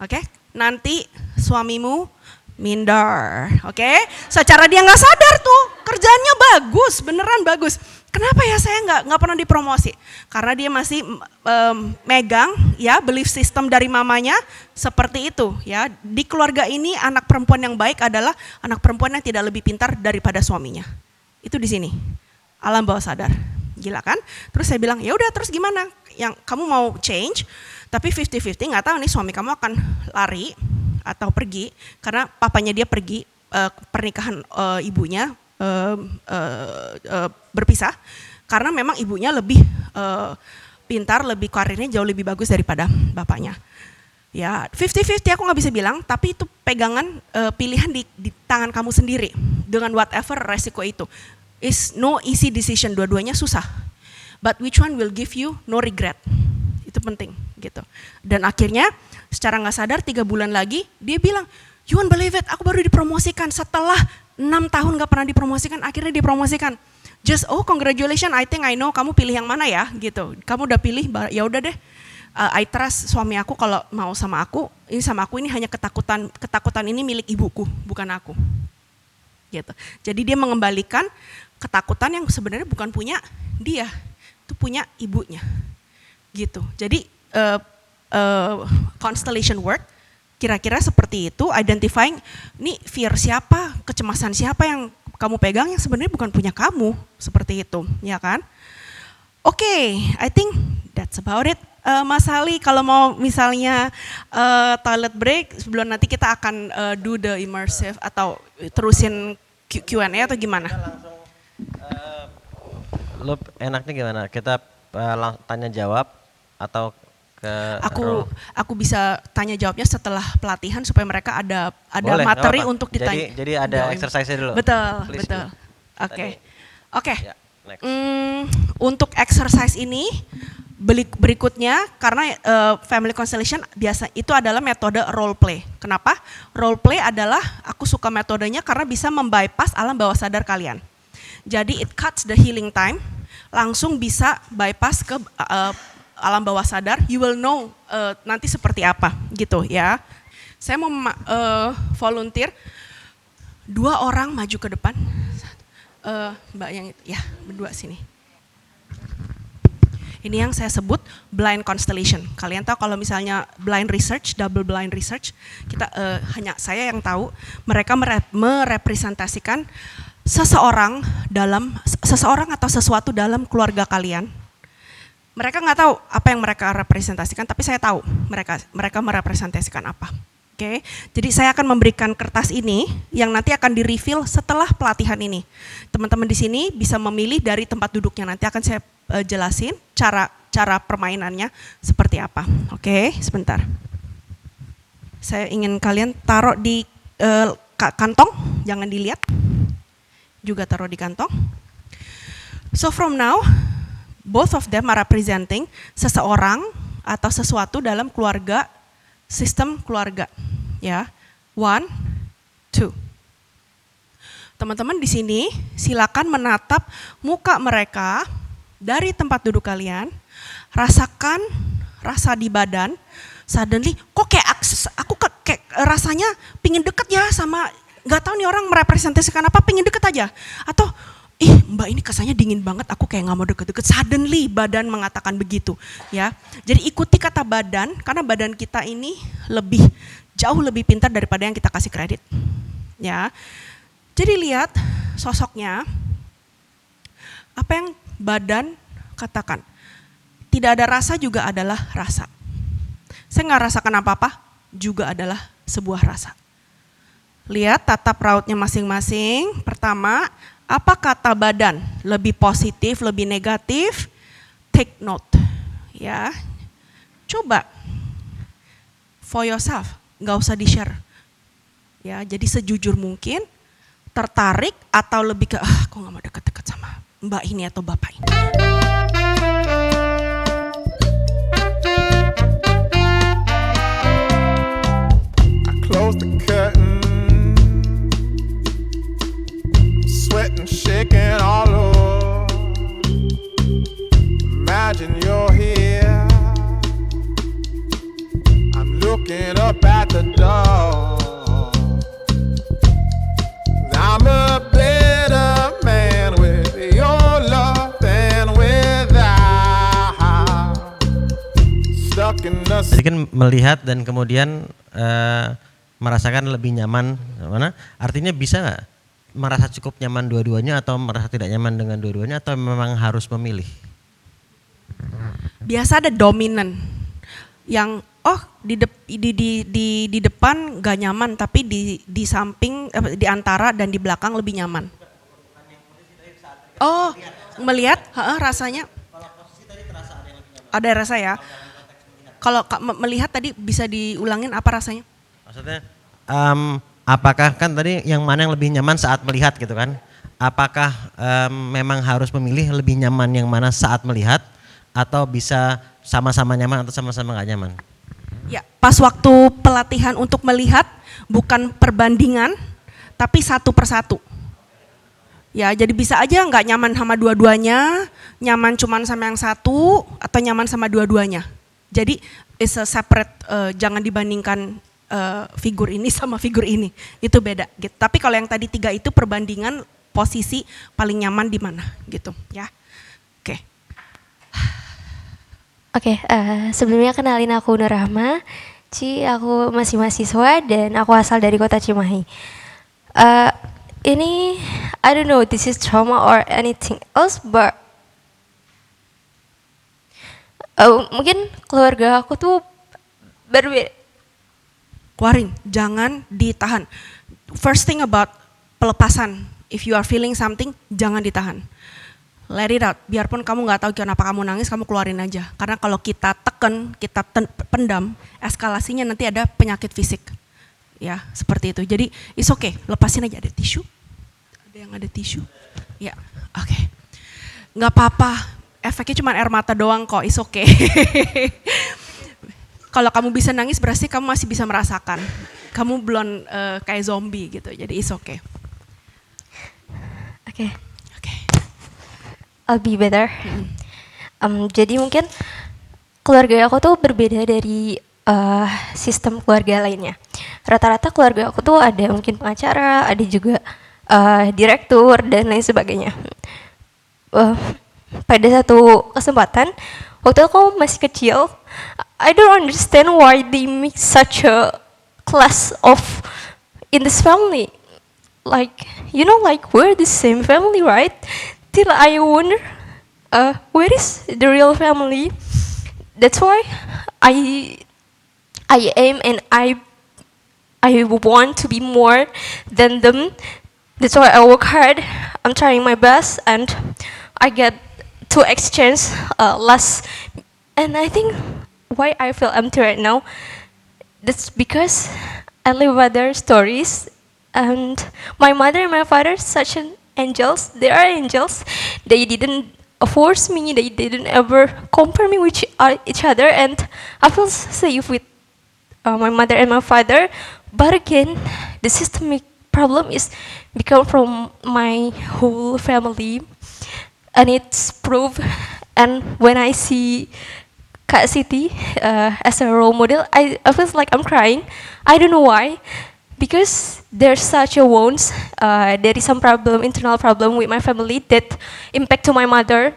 Oke, nanti suamimu minder, oke? Secara dia nggak sadar tuh, kerjaannya bagus, beneran bagus. Kenapa ya saya nggak pernah dipromosi? Karena dia masih megang ya belief system dari mamanya seperti itu ya. Di keluarga ini anak perempuan yang baik adalah anak perempuan yang tidak lebih pintar daripada suaminya. Itu di sini, alam bawah sadar, gila kan? Terus saya bilang ya udah terus gimana? Yang kamu mau change? Tapi 50-50 nggak tahu nih suami kamu akan lari atau pergi karena papanya dia pergi pernikahan ibunya berpisah karena memang ibunya lebih pintar, lebih karirnya jauh lebih bagus daripada bapaknya. Ya 50-50 aku nggak bisa bilang, tapi itu pegangan pilihan di tangan kamu sendiri dengan whatever resiko itu. Is no easy decision, dua-duanya susah. But which one will give you no regret? Itu penting gitu. Dan akhirnya secara nggak sadar 3 bulan lagi dia bilang, you won't believe it, aku baru dipromosikan setelah 6 tahun nggak pernah dipromosikan, akhirnya dipromosikan. Just congratulations, I think I know kamu pilih yang mana ya gitu. Kamu udah pilih, ya udah deh. I trust suami aku kalau mau sama aku ini hanya ketakutan ini milik ibuku, bukan aku. Gitu. Jadi dia mengembalikan ketakutan yang sebenarnya bukan punya dia, itu punya ibunya. Gitu. Jadi constellation work kira-kira seperti itu, identifying nih fear siapa, kecemasan siapa yang kamu pegang yang sebenarnya bukan punya kamu, seperti itu, ya kan? Oke, I think that's about it. Mas Ali, kalau mau misalnya toilet break, sebelum nanti kita akan do the immersive atau terusin Q&A atau gimana? Lu enaknya gimana? Kita tanya jawab atau ke aku bisa tanya jawabnya setelah pelatihan supaya mereka ada boleh, materi untuk ditanya. Jadi ada exercise dulu. Betul, please betul. Oke. Ya, untuk exercise ini berikutnya karena family constellation biasa itu adalah metode role play. Kenapa? Role play adalah aku suka metodenya karena bisa membypass alam bawah sadar kalian. Jadi it cuts the healing time, langsung bisa bypass ke alam bawah sadar, you will know nanti seperti apa gitu ya. Saya mau volunteer 2 orang maju ke depan. Mbak yang itu, ya berdua sini. Ini yang saya sebut blind constellation. Kalian tahu kalau misalnya blind research, double blind research, kita hanya saya yang tahu. Mereka merepresentasikan seseorang atau sesuatu dalam keluarga kalian. Mereka nggak tahu apa yang mereka representasikan, tapi saya tahu mereka merepresentasikan apa. Oke, jadi saya akan memberikan kertas ini yang nanti akan di-reveal setelah pelatihan ini. Teman-teman di sini bisa memilih dari tempat duduknya, nanti akan saya jelasin cara permainannya seperti apa. Oke, sebentar. Saya ingin kalian taruh di kantong, jangan dilihat. Juga taruh di kantong. So from now, both of them are representing seseorang atau sesuatu dalam keluarga, sistem keluarga. Ya, 1, 2. Teman-teman di sini silakan menatap muka mereka dari tempat duduk kalian, rasakan rasa di badan. Suddenly, kok kayak aku kayak rasanya pingin deket ya sama, nggak tahu nih orang merepresentasikan apa, pingin deket aja. Atau, mbak ini kesannya dingin banget, aku kayak nggak mau deket-deket. Suddenly badan mengatakan begitu, ya. Jadi ikuti kata badan, karena badan kita ini jauh lebih pintar daripada yang kita kasih kredit, ya. Jadi lihat sosoknya, apa yang badan katakan. Tidak ada rasa juga adalah rasa. Saya nggak rasakan apa-apa, juga adalah sebuah rasa. Lihat tatap rautnya masing-masing. Pertama, apa kata badan? Lebih positif, lebih negatif? Take note, ya. Coba for yourself, nggak usah di-share. Ya, jadi sejujur mungkin, tertarik atau lebih ke kok nggak mau deket-deket sama mbak ini atau bapak ini. I close the curtain, sweating, shaking all over. Imagine you're here, I'm looking up at the door. I'm a better man with your love than without. Stuck in the Jadi kan melihat dan kemudian merasakan lebih nyaman mana? Artinya bisa nggak merasa cukup nyaman dua-duanya atau merasa tidak nyaman dengan dua-duanya atau memang harus memilih? Biasa ada dominan yang di depan gak nyaman tapi di samping di antara dan di belakang lebih nyaman. Oh, melihat rasanya ada rasa ya. Kalau melihat tadi bisa diulangin apa rasanya? Maksudnya apakah kan tadi yang mana yang lebih nyaman saat melihat gitu kan? Apakah memang harus memilih lebih nyaman yang mana saat melihat atau bisa sama-sama nyaman atau sama-sama gak nyaman? Ya, pas waktu pelatihan untuk melihat bukan perbandingan, tapi satu persatu. Ya, jadi bisa aja nggak nyaman sama dua-duanya, nyaman cuman sama yang satu, atau nyaman sama dua-duanya. Jadi it's a separate, jangan dibandingkan figur ini sama figur ini, itu beda. Gitu. Tapi kalau yang tadi 3 itu perbandingan posisi paling nyaman di mana, gitu. Ya, oke. Oke, sebelumnya kenalin aku Nur Rahma, aku masih mahasiswa dan aku asal dari kota Cimahi. Ini, I don't know, this is trauma or anything else, but mungkin keluarga aku tuh berbeda. Keluarin, jangan ditahan. First thing about pelepasan, if you are feeling something, jangan ditahan. Let it out, biarpun kamu nggak tahu kenapa kamu nangis, kamu keluarin aja. Karena kalau kita tekan, kita pendam, eskalasinya nanti ada penyakit fisik. Ya, seperti itu. Jadi, it's okay, lepasin aja. Ada tisu? Ada yang ada tisu? Ya, oke. Nggak apa-apa, efeknya cuma air mata doang kok, it's okay. Kalau kamu bisa nangis, berarti kamu masih bisa merasakan. Kamu belum kayak zombie gitu, jadi it's okay. Oke. Oke. I'll be better. Jadi mungkin keluarga aku tuh berbeda dari sistem keluarga lainnya. Rata-rata keluarga aku tuh ada mungkin pengacara, ada juga direktur dan lain sebagainya. Pada satu kesempatan, waktu aku masih kecil, I don't understand why they make such a class of in this family. Like, you know, like we're the same family, right? Till I wonder, where is the real family? That's why I aim and I want to be more than them. That's why I work hard. I'm trying my best, and I get to exchange last. And I think why I feel empty right now, that's because I live other stories, and my mother and my father such an angels. They are angels. They didn't force me. They didn't ever compare me with each other, and I feel safe with my mother and my father. But again, the systemic problem is become from my whole family, and it's proved. And when I see Kak Siti as a role model, I feel like I'm crying. I don't know why, because there's such a wounds. There is some problem, internal problem with my family that impact to my mother,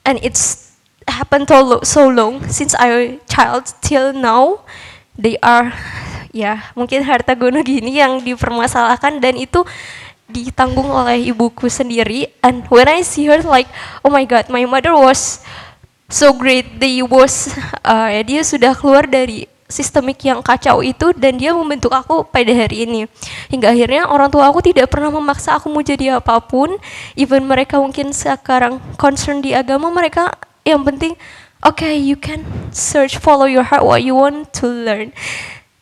and it's happened so long since I child till now. They are mungkin harta gono gini yang dipermasalahkan, dan itu ditanggung oleh ibuku sendiri. And when I see her, like, oh my god, my mother was so great. Dia sudah keluar dari sistemik yang kacau itu, dan dia membentuk aku pada hari ini. Hingga akhirnya orang tua aku tidak pernah memaksa aku mau jadi apapun. Even mereka mungkin sekarang concern di agama, mereka yang penting, okay, you can search, follow your heart, what you want to learn.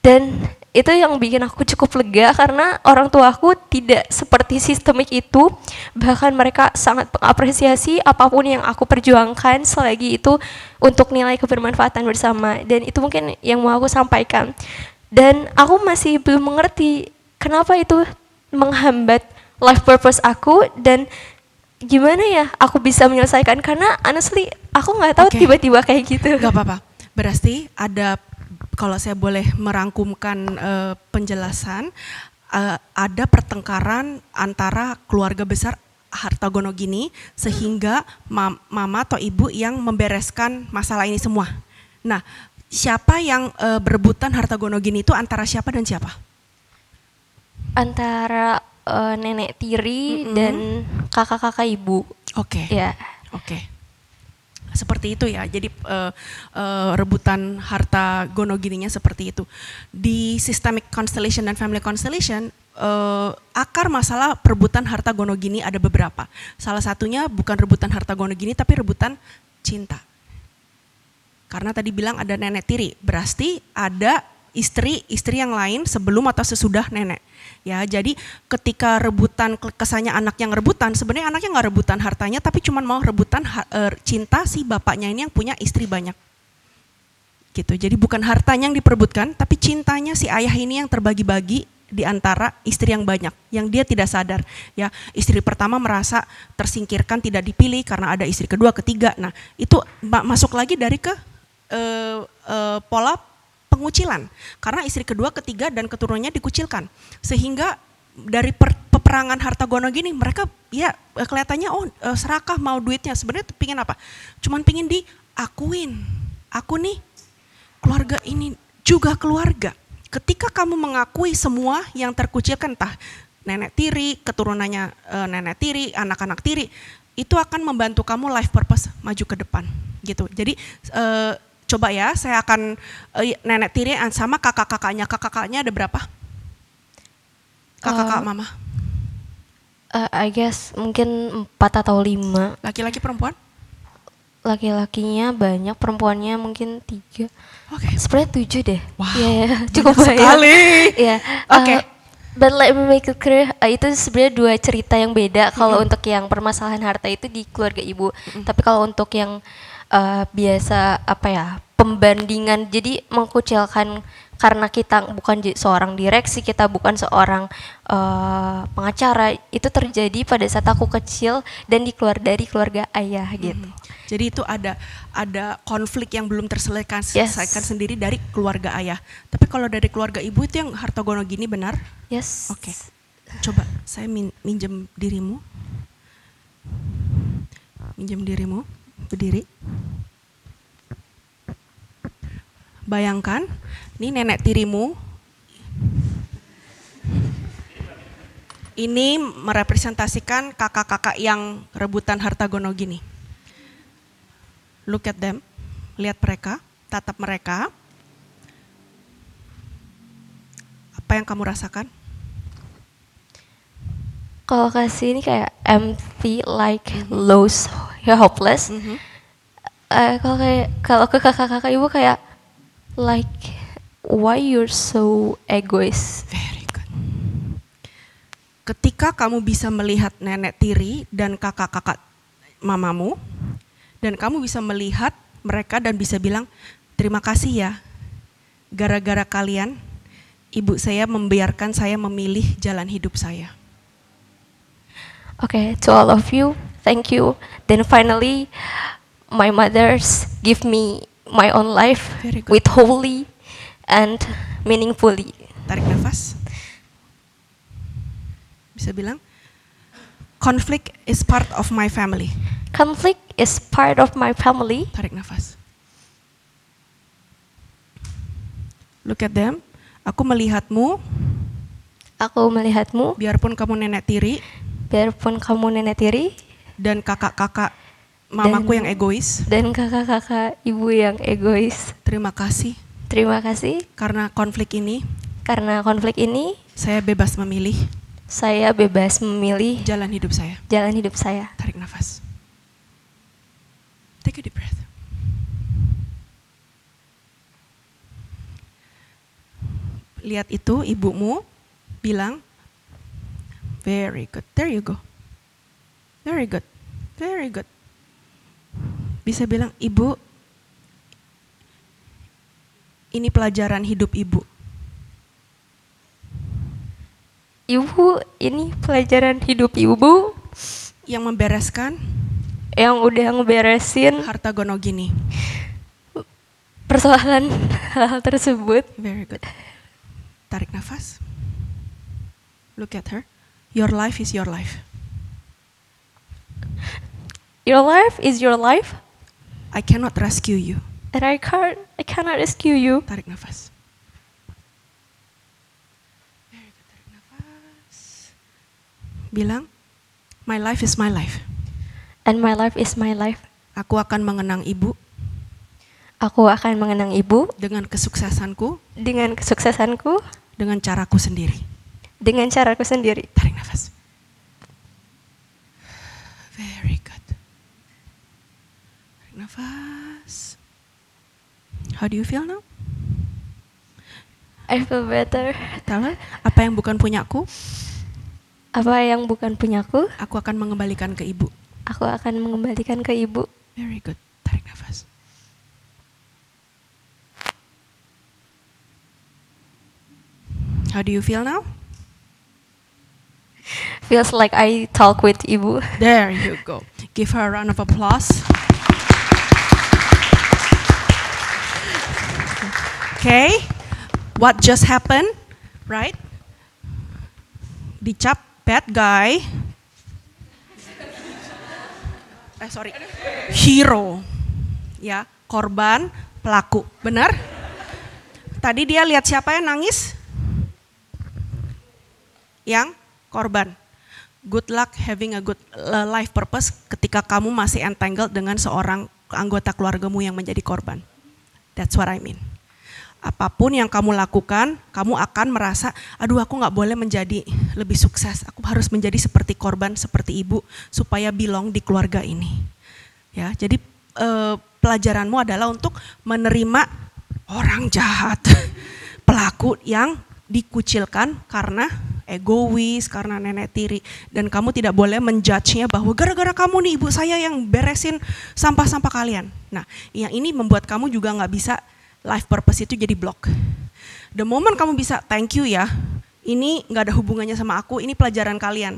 Dan itu yang bikin aku cukup lega, karena orang tua aku tidak seperti sistemik itu. Bahkan mereka sangat mengapresiasi apapun yang aku perjuangkan selagi itu untuk nilai kebermanfaatan bersama. Dan itu mungkin yang mau aku sampaikan. Dan aku masih belum mengerti kenapa itu menghambat life purpose aku, dan gimana ya aku bisa menyelesaikan, karena honestly aku nggak tahu tiba-tiba kayak gitu. Gak apa-apa, berarti ada, kalau saya boleh merangkumkan penjelasan, ada pertengkaran antara keluarga besar harta gono gini, sehingga mama atau ibu yang membereskan masalah ini semua. Nah, siapa yang berebutan harta gono gini itu antara siapa dan siapa? Antara nenek tiri dan kakak-kakak ibu. Oke. Ya. Oke. Seperti itu ya, jadi rebutan harta gono gininya seperti itu. Di systemic constellation dan family constellation, akar masalah perebutan harta gono gini ada beberapa. Salah satunya bukan rebutan harta gono gini, tapi rebutan cinta. Karena tadi bilang ada nenek tiri, berarti ada istri yang lain sebelum atau sesudah nenek. Ya, jadi ketika rebutan, kesannya anak yang rebutan, sebenarnya anaknya nggak rebutan hartanya, tapi cuma mau rebutan cinta si bapaknya ini yang punya istri banyak. Gitu. Jadi bukan hartanya yang diperebutkan, tapi cintanya si ayah ini yang terbagi-bagi di antara istri yang banyak, yang dia tidak sadar. Ya, istri pertama merasa tersingkirkan, tidak dipilih karena ada istri kedua, ketiga. Nah, itu masuk lagi dari ke pola pengucilan, karena istri kedua, ketiga, dan keturunannya dikucilkan, sehingga dari peperangan harta gono gini mereka ya kelihatannya serakah, mau duitnya, sebenarnya pingin apa? Cuman pingin diakuin, aku nih keluarga ini juga keluarga. Ketika kamu mengakui semua yang terkucilkan, entah nenek tiri, keturunannya nenek tiri, anak-anak tiri, itu akan membantu kamu life purpose maju ke depan, gitu. Jadi coba ya, saya akan nenek tiri sama kakak-kakaknya. Kakak-kakaknya ada berapa? Kakak-kakak mama? I guess mungkin 4 atau 5. Laki-laki perempuan? Laki-lakinya banyak, perempuannya mungkin 3. Oke. Sebenarnya 7 deh. Wow, Iya, cukup banyak sekali. Iya. Oke. But let me make it clear, itu sebenarnya 2 cerita yang beda. Kalau untuk yang permasalahan harta itu di keluarga ibu. Tapi kalau untuk yang biasa pembandingan, jadi mengkucilkan karena kita bukan seorang direksi, kita bukan seorang pengacara, itu terjadi pada saat aku kecil dan keluar dari keluarga ayah gitu. Jadi itu ada konflik yang belum terselesaikan sendiri dari keluarga ayah. Tapi kalau dari keluarga ibu itu yang harta gono gini benar? Yes. Oke. Coba saya minjem dirimu. Berdiri. Bayangkan, ini nenek tirimu. Ini merepresentasikan kakak-kakak yang rebutan harta gono gini. Look at them, lihat mereka, tatap mereka. Apa yang kamu rasakan? Kalau kasih ini kayak empty, like lost, hopeless. Kalau ke kakak-kakak ibu kayak like why you're so egoist. Very good. Ketika kamu bisa melihat nenek tiri dan kakak-kakak mamamu, dan kamu bisa melihat mereka dan bisa bilang, terima kasih ya, gara-gara kalian, ibu saya membiarkan saya memilih jalan hidup saya. Okay, to all of you, thank you. Then finally, my mothers give me my own life Very good. with wholly and meaningfully. Tarik nafas. Bisa bilang, conflict is part of my family. Conflict is part of my family. Tarik nafas. Look at them. Aku melihatmu, Aku melihatmu, biarpun kamu nenek tiri biarpun kamu nenek tiri dan kakak-kakak mamaku yang egois. dan kakak-kakak ibu yang egois. Terima kasih Terima kasih karena konflik ini karena konflik ini saya bebas memilih saya bebas memilih jalan hidup saya. jalan hidup saya. Tarik nafas. Take a deep breath. Lihat itu, ibumu bilang, very good, there you go. Very good, very good. Bisa bilang, ibu, ini pelajaran hidup ibu. Ibu, ini pelajaran hidup ibu Yang membereskan yang udah ngeberesin harta gonogini. persoalan hal tersebut. Very good. Tarik nafas. Look at her. Your life is your life. Your life is your life, I cannot rescue you. and I cannot rescue you. Tarik nafas. Very good. Tarik nafas. Bilang, my life is my life. And my life is my life. Aku akan mengenang ibu Aku akan mengenang ibu dengan kesuksesanku, dengan kesuksesanku, dengan caraku sendiri. dengan caraku sendiri. Tarik nafas. Very good. Tarik nafas. How do you feel now? I feel better. Tell her, apa yang bukan punyaku, Apa yang bukan punyaku, aku akan mengembalikan ke ibu. aku akan mengembalikan ke ibu. Very good. Tarik nafas. How do you feel now? Feels like I talk with ibu. There you go. Give her a round of applause. Okay, what just happened, right? Dicap bad guy. Sorry, hero. Ya, korban, pelaku. Benar? Tadi dia lihat siapa yang nangis? Yang korban. Good luck having a good life purpose ketika kamu masih entangled dengan seorang anggota keluargamu yang menjadi korban. That's what I mean. Apapun yang kamu lakukan, kamu akan merasa, aduh aku gak boleh menjadi lebih sukses. Aku harus menjadi seperti korban, seperti ibu, supaya belong di keluarga ini. Ya, jadi pelajaranmu adalah untuk menerima orang jahat, pelaku yang dikucilkan karena egois, karena nenek tiri, dan kamu tidak boleh menjudge-nya bahwa gara-gara kamu nih ibu saya yang beresin sampah-sampah kalian. Nah, yang ini membuat kamu juga nggak bisa life purpose itu jadi block. The moment kamu bisa thank you ya, ini nggak ada hubungannya sama aku, ini pelajaran kalian.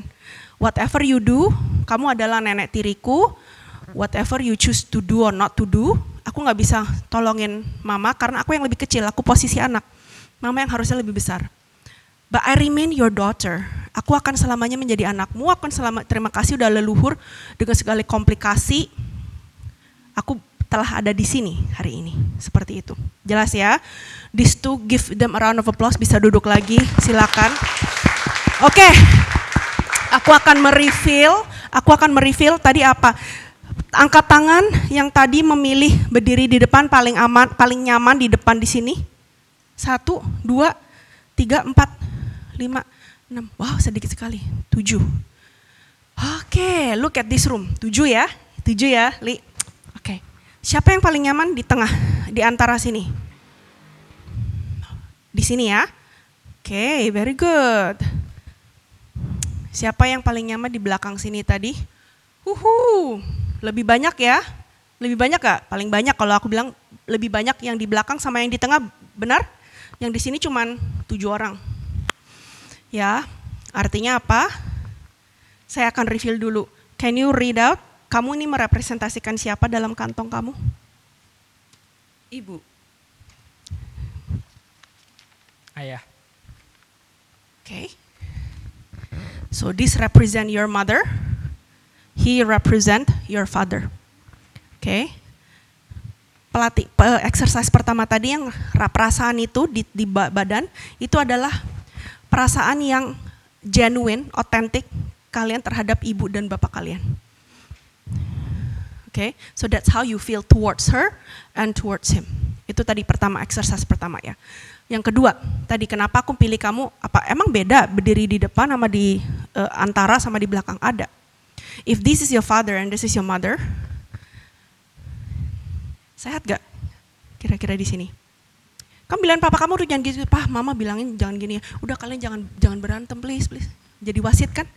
Whatever you do, kamu adalah nenek tiriku. Whatever you choose to do or not to do, aku nggak bisa tolongin mama karena aku yang lebih kecil, aku posisi anak. Mama yang harusnya lebih besar. But I remain your daughter. Aku akan selamanya menjadi anakmu, terima kasih udah leluhur dengan segala komplikasi. Aku telah ada di sini hari ini, seperti itu. Jelas ya? These two, give them a round of applause, bisa duduk lagi, silakan. Oke, aku akan mereveal tadi apa? Angkat tangan yang tadi memilih berdiri di depan paling aman, paling nyaman di depan di sini. 1, 2, 3, 4, 5, 6, wow sedikit sekali, 7. Oke, look at this room, 7 ya, Li. Oke, siapa yang paling nyaman di tengah, di antara sini? Di sini ya, oke, very good. Siapa yang paling nyaman di belakang sini tadi? Lebih banyak ya, Lebih banyak gak? Paling banyak kalau aku bilang lebih banyak yang di belakang sama yang di tengah, benar? Yang di sini cuman 7 orang. Ya, artinya apa? Saya akan reveal dulu. Can you read out? Kamu ini merepresentasikan siapa dalam kantong kamu? Ibu. Ayah. Okay. So this represent your mother. He represent your father. Okay. Exercise pertama tadi yang perasaan itu di badan itu adalah perasaan yang genuine, authentic kalian terhadap ibu dan bapak kalian. Okay, so that's how you feel towards her and towards him. Itu tadi pertama, exercise pertama ya. Yang kedua, tadi kenapa aku pilih kamu? Apa emang beda berdiri di depan sama di antara sama di belakang? Ada. If this is your father and this is your mother, sehat gak? Kira-kira di sini. Kamu bilang papa kamu udah jangan gitu, Pak, mama bilangin jangan gini ya. Udah kalian jangan berantem please. Jadi wasit kan?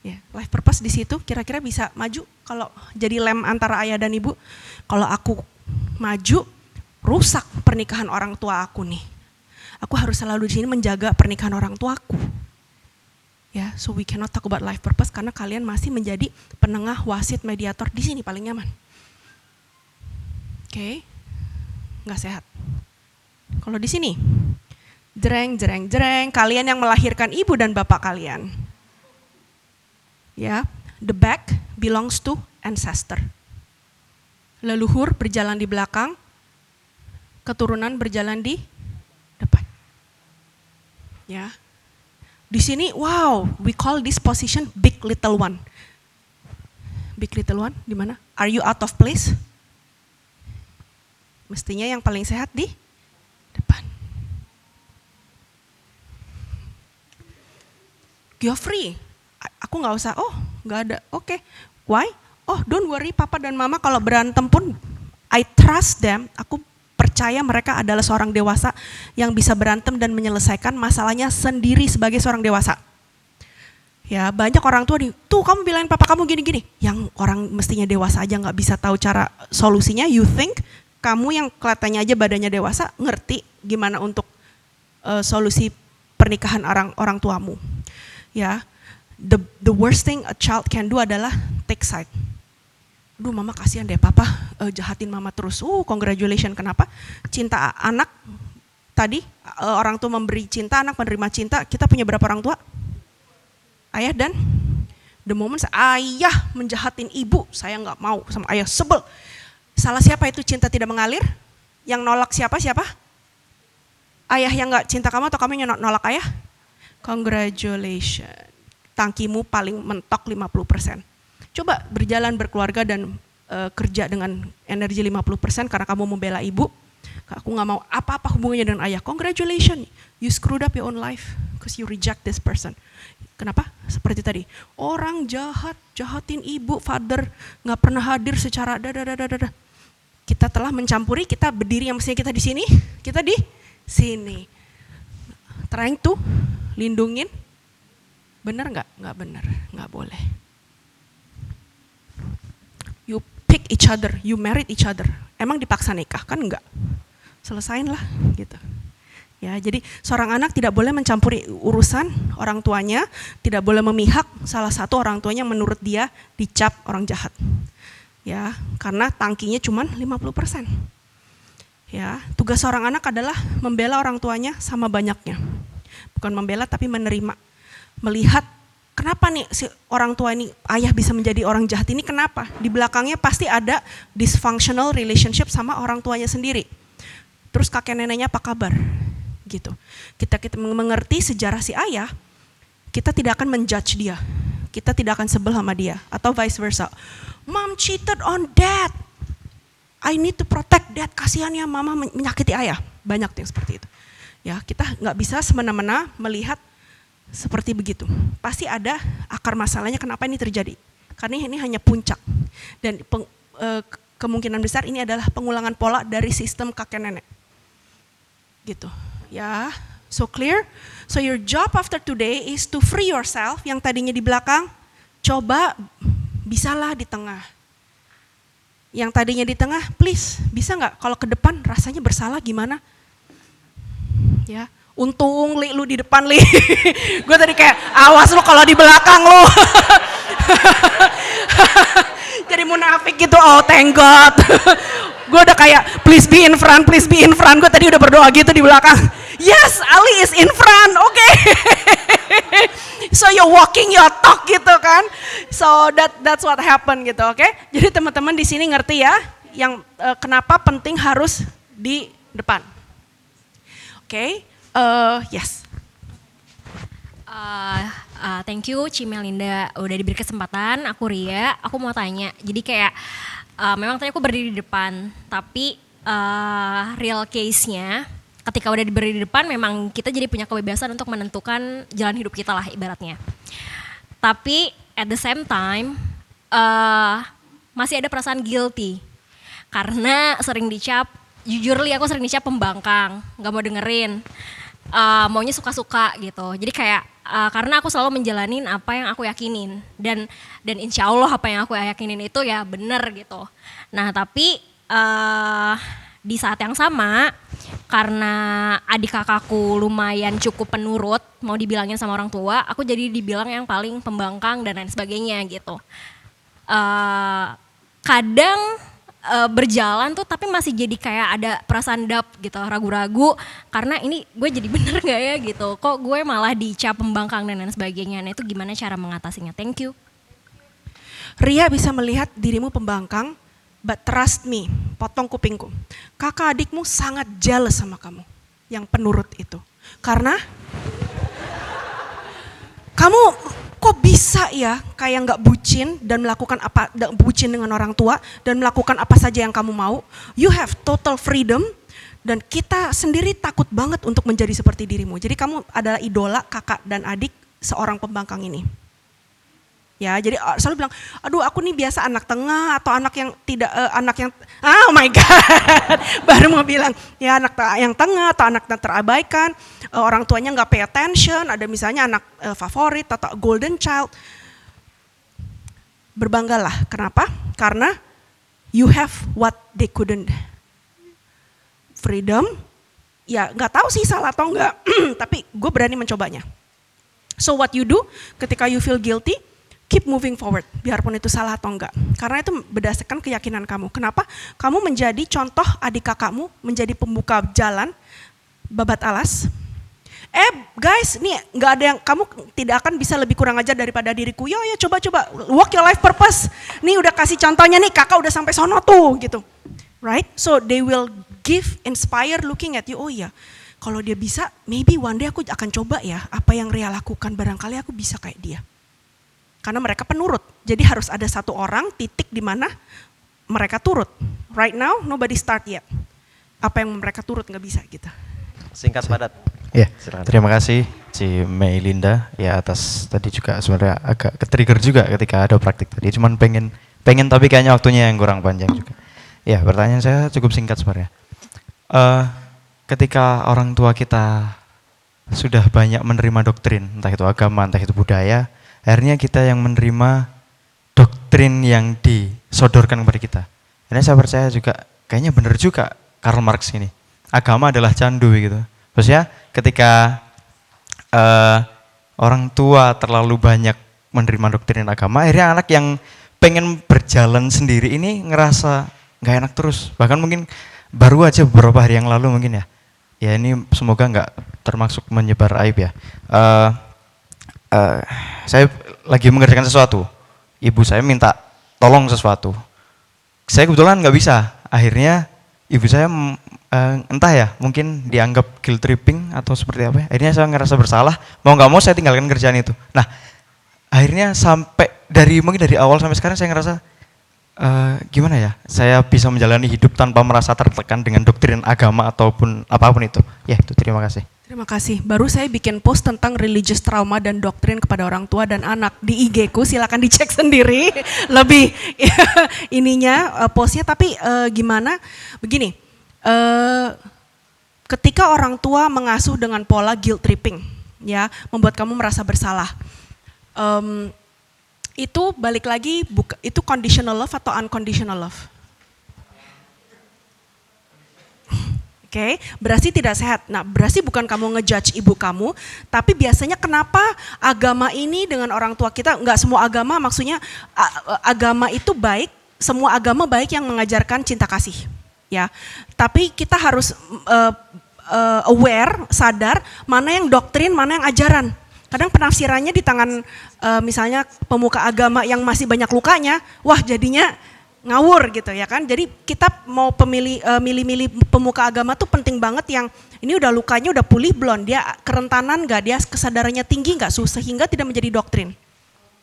Ya, life purpose di situ kira-kira bisa maju kalau jadi lem antara ayah dan ibu. Kalau aku maju, rusak pernikahan orang tua aku nih. Aku harus selalu di sini menjaga pernikahan orang tuaku. Ya, so we cannot talk about life purpose karena kalian masih menjadi penengah, wasit, mediator di sini paling nyaman. Oke, nggak sehat. Kalau di sini, jreng, kalian yang melahirkan ibu dan bapak kalian. Ya, the back belongs to ancestor. Leluhur berjalan di belakang, keturunan berjalan di depan. Ya. Di sini, wow, we call this position big little one. Big little one di mana? Are you out of place? Mestinya yang paling sehat di depan. You're free. Aku nggak usah, nggak ada, oke. Why? Don't worry, papa dan mama kalau berantem pun, I trust them, aku percaya mereka adalah seorang dewasa yang bisa berantem dan menyelesaikan masalahnya sendiri sebagai seorang dewasa. Ya, banyak orang tua tuh kamu bilangin papa kamu gini-gini, yang orang mestinya dewasa aja nggak bisa tahu cara solusinya, you think kamu yang kelihatannya aja badannya dewasa, ngerti gimana untuk solusi pernikahan orang tuamu. Ya. The worst thing a child can do adalah take side. Duh mama kasihan deh papa jahatin mama terus. Congratulations, kenapa? Cinta anak tadi orang tua memberi cinta, anak menerima cinta. Kita punya berapa orang tua? Ayah dan the moment ayah menjahatin ibu, saya nggak mau sama ayah, sebel. Salah siapa itu cinta tidak mengalir? Yang nolak siapa? Ayah yang nggak cinta kamu atau kamu yang nolak ayah? Congratulations. Tangkimu paling mentok 50%. Coba berjalan berkeluarga dan kerja dengan energi 50% karena kamu membela ibu. Aku gak mau apa-apa hubungannya dengan ayah. Congratulations, you screwed up your own life because you reject this person. Kenapa? Seperti tadi, orang jahatin ibu, father, gak pernah hadir secara Kita telah mencampuri, kita berdiri yang mestinya kita di sini, kita di sini. Trying to lindungin. Benar nggak? Nggak benar, nggak boleh. You pick each other, you married each other. Emang dipaksa nikah? Kan enggak. Selesain lah gitu. Ya, jadi seorang anak tidak boleh mencampuri urusan orang tuanya, tidak boleh memihak salah satu orang tuanya menurut dia dicap orang jahat. Ya, karena tangkinya cuma 50%. Ya, tugas seorang anak adalah membela orang tuanya sama banyaknya. Bukan membela tapi menerima. Melihat kenapa nih si orang tua ini, ayah bisa menjadi orang jahat ini, kenapa? Di belakangnya pasti ada dysfunctional relationship sama orang tuanya sendiri. Terus kakek neneknya apa kabar? Gitu. Kita mengerti sejarah si ayah, kita tidak akan menjudge dia. Kita tidak akan sebel sama dia. Atau vice versa. Mom cheated on dad. I need to protect dad. Kasihan ya mama menyakiti ayah. Banyak yang seperti itu. Ya, kita nggak bisa semena-mena melihat seperti begitu. Pasti ada akar masalahnya kenapa ini terjadi. Karena ini hanya puncak. Dan kemungkinan besar ini adalah pengulangan pola dari sistem kakek nenek. Gitu. Ya, so clear? So your job after today is to free yourself. Yang tadinya di belakang, coba bisalah di tengah. Yang tadinya di tengah, please bisa nggak kalau ke depan rasanya bersalah gimana? Ya, untung Li, lu di depan Li. Gue tadi kayak, awas lu kalau di belakang lu. Jadi munafik gitu, oh thank God. Gue udah kayak, please be in front, please be in front. Gue tadi udah berdoa gitu di belakang. Yes, Ali is in front, oke. So you're walking your talk gitu kan. So that's what happened gitu, oke. Jadi teman-teman di sini ngerti ya, yang kenapa penting harus di depan. Oke, yes. Thank you Ci Melinda udah diberi kesempatan. Aku Ria, aku mau tanya. Jadi kayak memang tadi aku berdiri di depan, tapi real case-nya ketika udah berdiri di depan memang kita jadi punya kebebasan untuk menentukan jalan hidup kita lah ibaratnya. Tapi at the same time masih ada perasaan guilty karena sering dicap, jujur Li aku sering dicap pembangkang, nggak mau dengerin, maunya suka-suka gitu. Jadi kayak karena aku selalu menjalanin apa yang aku yakinin dan insya Allah apa yang aku yakinin itu ya benar gitu. Nah tapi di saat yang sama karena adik kakakku lumayan cukup penurut, mau dibilangin sama orang tua, aku jadi dibilang yang paling pembangkang dan lain sebagainya gitu. Kadang berjalan tuh tapi masih jadi kayak ada perasaan gitu, ragu-ragu karena ini gue jadi bener gak ya gitu, kok gue malah dicap pembangkang dan lain sebagainya. Nah itu gimana cara mengatasinya? Thank you. Ria bisa melihat dirimu pembangkang, but trust me, potong kupingku. Kakak adikmu sangat jealous sama kamu, yang penurut itu. Karena kamu kok bisa ya kayak nggak bucin dan melakukan apa, bucin dengan orang tua dan melakukan apa saja yang kamu mau. You have total freedom dan kita sendiri takut banget untuk menjadi seperti dirimu. Jadi kamu adalah idola kakak dan adik seorang pembangkang ini. Ya, jadi selalu bilang, aduh aku nih biasa anak tengah atau anak yang tidak, oh my God, baru mau bilang, ya anak yang tengah atau anak yang terabaikan, orang tuanya nggak pay attention, ada misalnya anak favorit atau golden child. Berbanggalah, kenapa? Karena you have what they couldn't. Freedom, ya nggak tahu sih salah atau enggak, tapi gue berani mencobanya. So what you do ketika you feel guilty, keep moving forward, biarpun itu salah atau enggak. Karena itu berdasarkan keyakinan kamu. Kenapa? Kamu menjadi contoh adik kakakmu, menjadi pembuka jalan, babat alas. Guys, nih nggak ada yang, kamu tidak akan bisa lebih kurang ajar daripada diriku. Yo coba walk your life purpose. Nih udah kasih contohnya nih, kakak udah sampai sono tuh gitu. Right? So they will inspire looking at you. Oh iya, kalau dia bisa, maybe one day aku akan coba ya apa yang Ria lakukan, barangkali aku bisa kayak dia. Karena mereka penurut, jadi harus ada satu orang titik di mana mereka turut. Right now, nobody start yet. Apa yang mereka turut nggak bisa gitu. Singkat padat. Ya, Silakan. terima kasih Ci Melinda ya atas tadi juga sebenarnya agak ke-trigger juga ketika ada praktik tadi. Cuman pengen tapi kayaknya waktunya yang kurang panjang juga. Ya, pertanyaan saya cukup singkat sebenarnya. Ketika orang tua kita sudah banyak menerima doktrin, entah itu agama, entah itu budaya, akhirnya kita yang menerima doktrin yang disodorkan kepada kita. Ini saya percaya juga, kayaknya benar juga Karl Marx ini. Agama adalah candu gitu. Maksudnya ketika orang tua terlalu banyak menerima doktrin agama, akhirnya anak yang pengen berjalan sendiri ini ngerasa gak enak terus. Bahkan mungkin baru aja beberapa hari yang lalu mungkin ya. Ya ini semoga gak termasuk menyebar aib ya. Saya lagi mengerjakan sesuatu, ibu saya minta tolong sesuatu, saya kebetulan nggak bisa, akhirnya ibu saya entah ya mungkin dianggap guilt tripping atau seperti apa, akhirnya saya ngerasa bersalah, mau nggak mau saya tinggalkan kerjaan itu. Nah akhirnya mungkin dari awal sampai sekarang saya ngerasa gimana ya, saya bisa menjalani hidup tanpa merasa tertekan dengan doktrin agama ataupun apapun itu. Ya itu, terima kasih. Terima kasih. Baru saya bikin post tentang religious trauma dan doktrin kepada orang tua dan anak di IG ku, silakan dicek sendiri lebih ininya postnya. Tapi gimana? Begini, ketika orang tua mengasuh dengan pola guilt tripping, ya, membuat kamu merasa bersalah, itu balik lagi itu conditional love atau unconditional love? Oke, berarti tidak sehat. Nah, berarti bukan kamu ngejudge ibu kamu, tapi biasanya kenapa agama ini dengan orang tua kita, nggak semua agama, maksudnya agama itu baik, semua agama baik yang mengajarkan cinta kasih, ya. Tapi kita harus aware, sadar mana yang doktrin, mana yang ajaran. Kadang penafsirannya di tangan misalnya pemuka agama yang masih banyak lukanya, wah jadinya ngawur gitu ya kan. Jadi kita mau milih-milih pemuka agama tuh penting banget yang ini udah lukanya udah pulih belum, dia kerentanan nggak, dia kesadarannya tinggi nggak, sehingga tidak menjadi doktrin.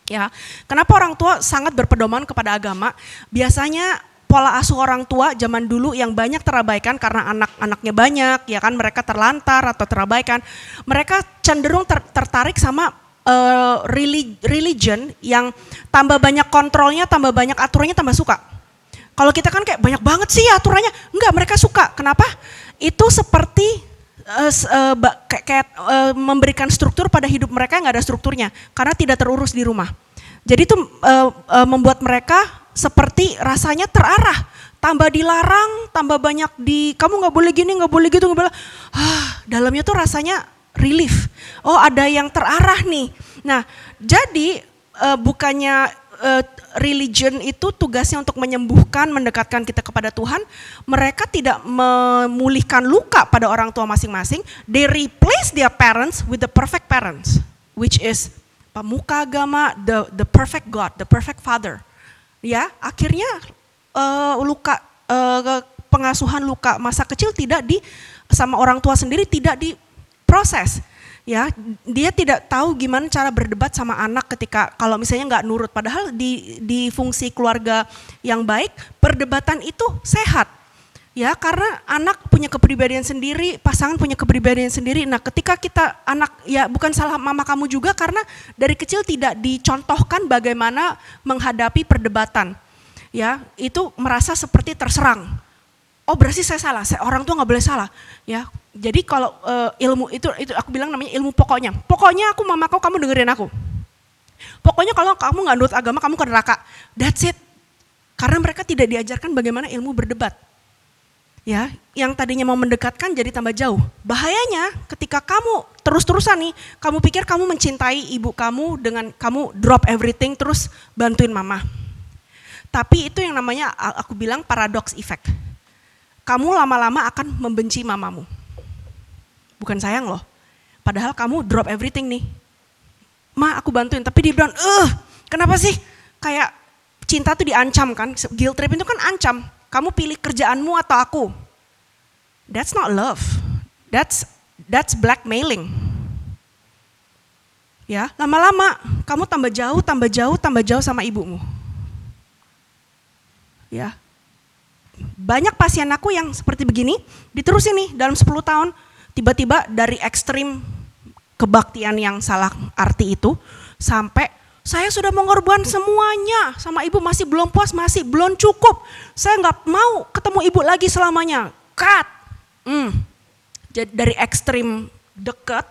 Ya, kenapa orang tua sangat berpedoman kepada agama? Biasanya pola asuh orang tua zaman dulu yang banyak terabaikan karena anak-anaknya banyak, ya kan, mereka terlantar atau terabaikan. Mereka cenderung tertarik sama religion yang tambah banyak kontrolnya, tambah banyak aturannya, tambah suka. Kalau kita kan kayak banyak banget sih aturannya, enggak, mereka suka. Kenapa? Itu seperti memberikan struktur pada hidup mereka yang nggak ada strukturnya, karena tidak terurus di rumah. Jadi itu membuat mereka seperti rasanya terarah, tambah dilarang, tambah banyak kamu nggak boleh gini, nggak boleh gitu, nggak boleh. Dalamnya tuh rasanya relief. Oh, ada yang terarah nih. Nah, jadi bukannya religion itu tugasnya untuk menyembuhkan, mendekatkan kita kepada Tuhan. Mereka tidak memulihkan luka pada orang tua masing-masing. They replace their parents with the perfect parents, which is pemuka agama, the perfect God, the perfect father. Ya, akhirnya luka pengasuhan luka masa kecil sama orang tua sendiri tidak diproses. Ya, dia tidak tahu gimana cara berdebat sama anak ketika kalau misalnya nggak nurut. Padahal di fungsi keluarga yang baik, perdebatan itu sehat. Ya, karena anak punya kepribadian sendiri, pasangan punya kepribadian sendiri. Nah, ketika anak, ya bukan salah mama kamu juga karena dari kecil tidak dicontohkan bagaimana menghadapi perdebatan. Ya, itu merasa seperti terserang. Oh, berarti saya salah, orang tua nggak boleh salah. Ya, jadi kalau ilmu itu aku bilang namanya ilmu pokoknya. Pokoknya aku mama kamu dengerin aku. Pokoknya kalau kamu nggak nurut agama kamu ke neraka. That's it. Karena mereka tidak diajarkan bagaimana ilmu berdebat. Ya, yang tadinya mau mendekatkan jadi tambah jauh. Bahayanya ketika kamu terus-terusan nih, kamu pikir kamu mencintai ibu kamu dengan kamu drop everything terus bantuin mama. Tapi itu yang namanya aku bilang paradox effect. Kamu lama-lama akan membenci mamamu. Bukan sayang loh. Padahal kamu drop everything nih. Ma, aku bantuin. Tapi dia bilang, kenapa sih? Kayak cinta tuh diancam kan. Guilt trip itu kan ancam. Kamu pilih kerjaanmu atau aku. That's not love. That's blackmailing. Ya, lama-lama kamu tambah jauh sama ibumu. Ya. Banyak pasien aku yang seperti begini, diterusin nih dalam 10 tahun, tiba-tiba dari ekstrim kebaktian yang salah arti itu, sampai saya sudah mengorbankan semuanya, sama ibu masih belum puas, masih belum cukup, saya nggak mau ketemu ibu lagi selamanya, cut. Jadi dari ekstrim dekat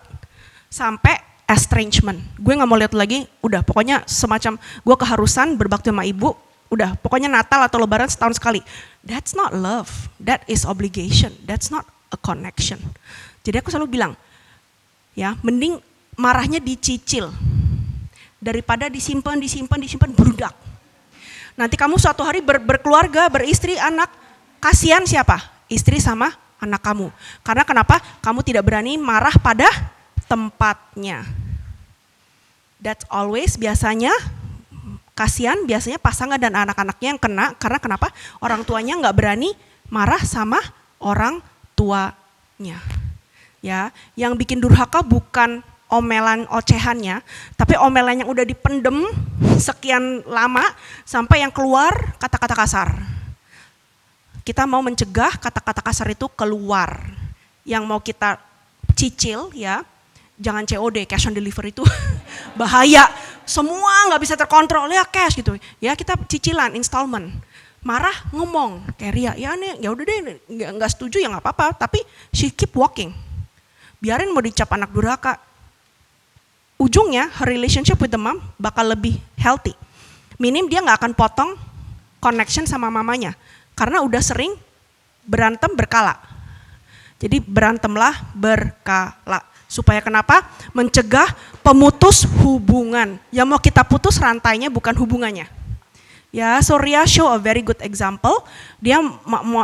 sampai estrangement, gue nggak mau lihat lagi, udah pokoknya semacam gue keharusan berbakti sama ibu, udah pokoknya Natal atau Lebaran setahun sekali. That's not love, that is obligation, that's not a connection. Jadi aku selalu bilang, ya mending marahnya dicicil daripada disimpan berudak. Nanti kamu suatu hari berkeluarga, beristri, anak, kasihan siapa? Istri sama anak kamu. Karena kenapa? Kamu tidak berani marah pada tempatnya. That's always biasanya kasihan, biasanya pasangan dan anak-anaknya yang kena. Karena kenapa? Orang tuanya nggak berani marah sama orang tuanya. Ya, yang bikin durhaka bukan omelan ocehannya, tapi omelan yang udah dipendem sekian lama sampai yang keluar kata-kata kasar. Kita mau mencegah kata-kata kasar itu keluar. Yang mau kita cicil ya, jangan COD, cash on delivery itu bahaya. Semua nggak bisa terkontrol ya cash gitu. Ya kita cicilan, installment. Marah ngomong kayak Ria, ya nih ya udah deh nggak setuju ya nggak apa-apa, tapi she keep walking. Biarin mau dicap anak durhaka. Ujungnya her relationship with the mom bakal lebih healthy. Minim dia nggak akan potong connection sama mamanya karena udah sering berantem berkala. Jadi berantemlah berkala. Supaya kenapa? Mencegah pemutus hubungan. Yang mau kita putus rantainya bukan hubungannya. Ya, so Ria show a very good example. Dia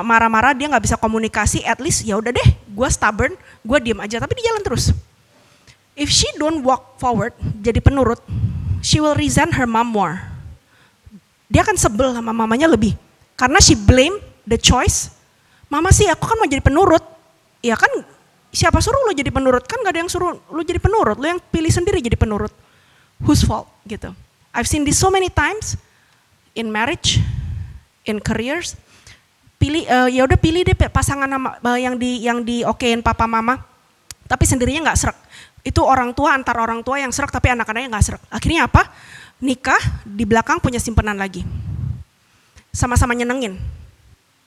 marah-marah, dia nggak bisa komunikasi. At least ya udah deh, gue stubborn, gue diem aja. Tapi dia jalan terus. If she don't walk forward, jadi penurut, she will resent her mom more. Dia akan sebel sama mamanya lebih. Karena she blame the choice. Mama sih, aku kan mau jadi penurut. Ya kan, siapa suruh lo jadi penurut? Kan gak ada yang suruh lo jadi penurut. Lo yang pilih sendiri jadi penurut. Whose fault gitu. I've seen this so many times in marriage, in careers. Ya udah pilih deh pasangan yang di okein papa mama. Tapi sendirinya nggak serak. Itu orang tua antar orang tua yang serak tapi anak-anaknya nggak serak. Akhirnya apa? Nikah di belakang punya simpanan lagi. Sama-sama nyenengin.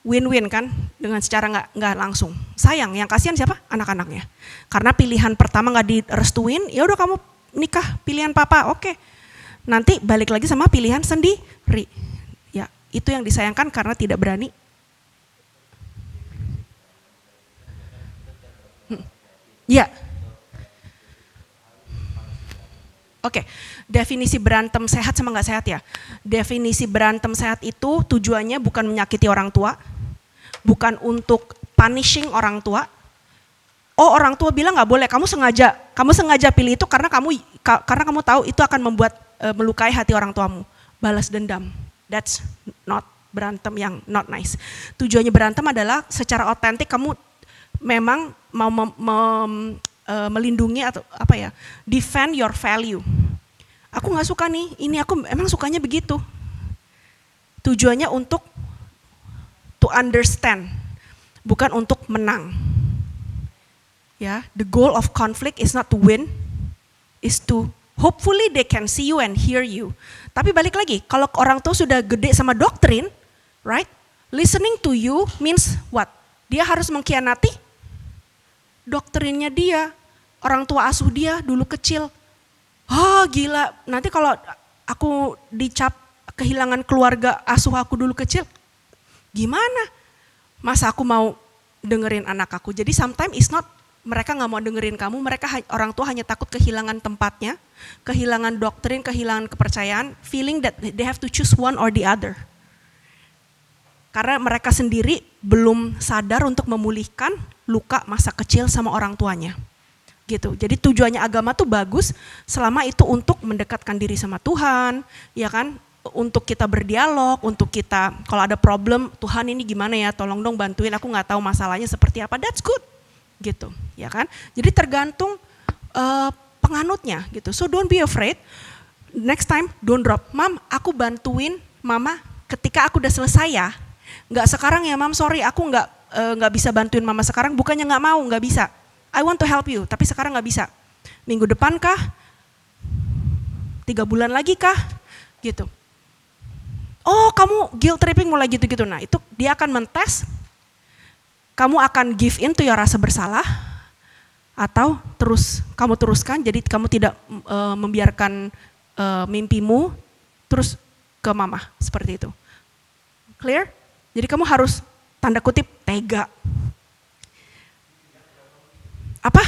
Win-win kan dengan secara nggak langsung. Sayang, yang kasihan siapa? Anak-anaknya. Karena pilihan pertama nggak direstuin, ya udah kamu nikah pilihan papa, oke. Nanti balik lagi sama pilihan sendiri. Ya, itu yang disayangkan karena tidak berani. Ya. Oke, definisi berantem sehat sama nggak sehat ya. Definisi berantem sehat itu tujuannya bukan menyakiti orang tua, bukan untuk punishing orang tua. Oh, orang tua bilang nggak boleh, kamu sengaja pilih itu karena kamu tahu itu akan membuat melukai hati orang tuamu. Balas dendam. That's not berantem yang not nice. Tujuannya berantem adalah secara otentik kamu memang mau melindungi atau apa ya, defend your value. Aku nggak suka nih, ini aku emang sukanya begitu. Tujuannya untuk to understand, bukan untuk menang. Ya, the goal of conflict is not to win, is to hopefully they can see you and hear you. Tapi balik lagi, kalau orang tua sudah gede sama doktrin, right? Listening to you means what? Dia harus mengkhianati doktrinnya dia. Orang tua asuh dia dulu kecil. Oh gila, nanti kalau aku dicap kehilangan keluarga asuh aku dulu kecil, gimana? Masa aku mau dengerin anak aku? Jadi sometimes it's not mereka nggak mau dengerin kamu, orang tua hanya takut kehilangan tempatnya, kehilangan doktrin, kehilangan kepercayaan, feeling that they have to choose one or the other. Karena mereka sendiri belum sadar untuk memulihkan luka masa kecil sama orang tuanya. Gitu. Jadi tujuannya agama tuh bagus selama itu untuk mendekatkan diri sama Tuhan, ya kan? Untuk kita berdialog, untuk kita kalau ada problem, Tuhan ini gimana ya? Tolong dong bantuin, aku nggak tahu masalahnya seperti apa. That's good. Gitu, ya kan? Jadi tergantung penganutnya gitu. So don't be afraid. Next time don't drop. Mam, aku bantuin mama ketika aku udah selesai ya. Nggak sekarang ya mam, sorry aku nggak bisa bantuin mama sekarang. Bukannya nggak mau, nggak bisa. I want to help you, tapi sekarang nggak bisa. Minggu depan kah? 3 bulan lagi kah? Gitu. Oh kamu guilt tripping mulai gitu-gitu. Nah itu dia akan mentes. Kamu akan give in to your rasa bersalah. Atau kamu teruskan, jadi kamu tidak membiarkan mimpimu terus ke mama. Seperti itu. Clear? Jadi kamu harus tanda kutip tega. Apa?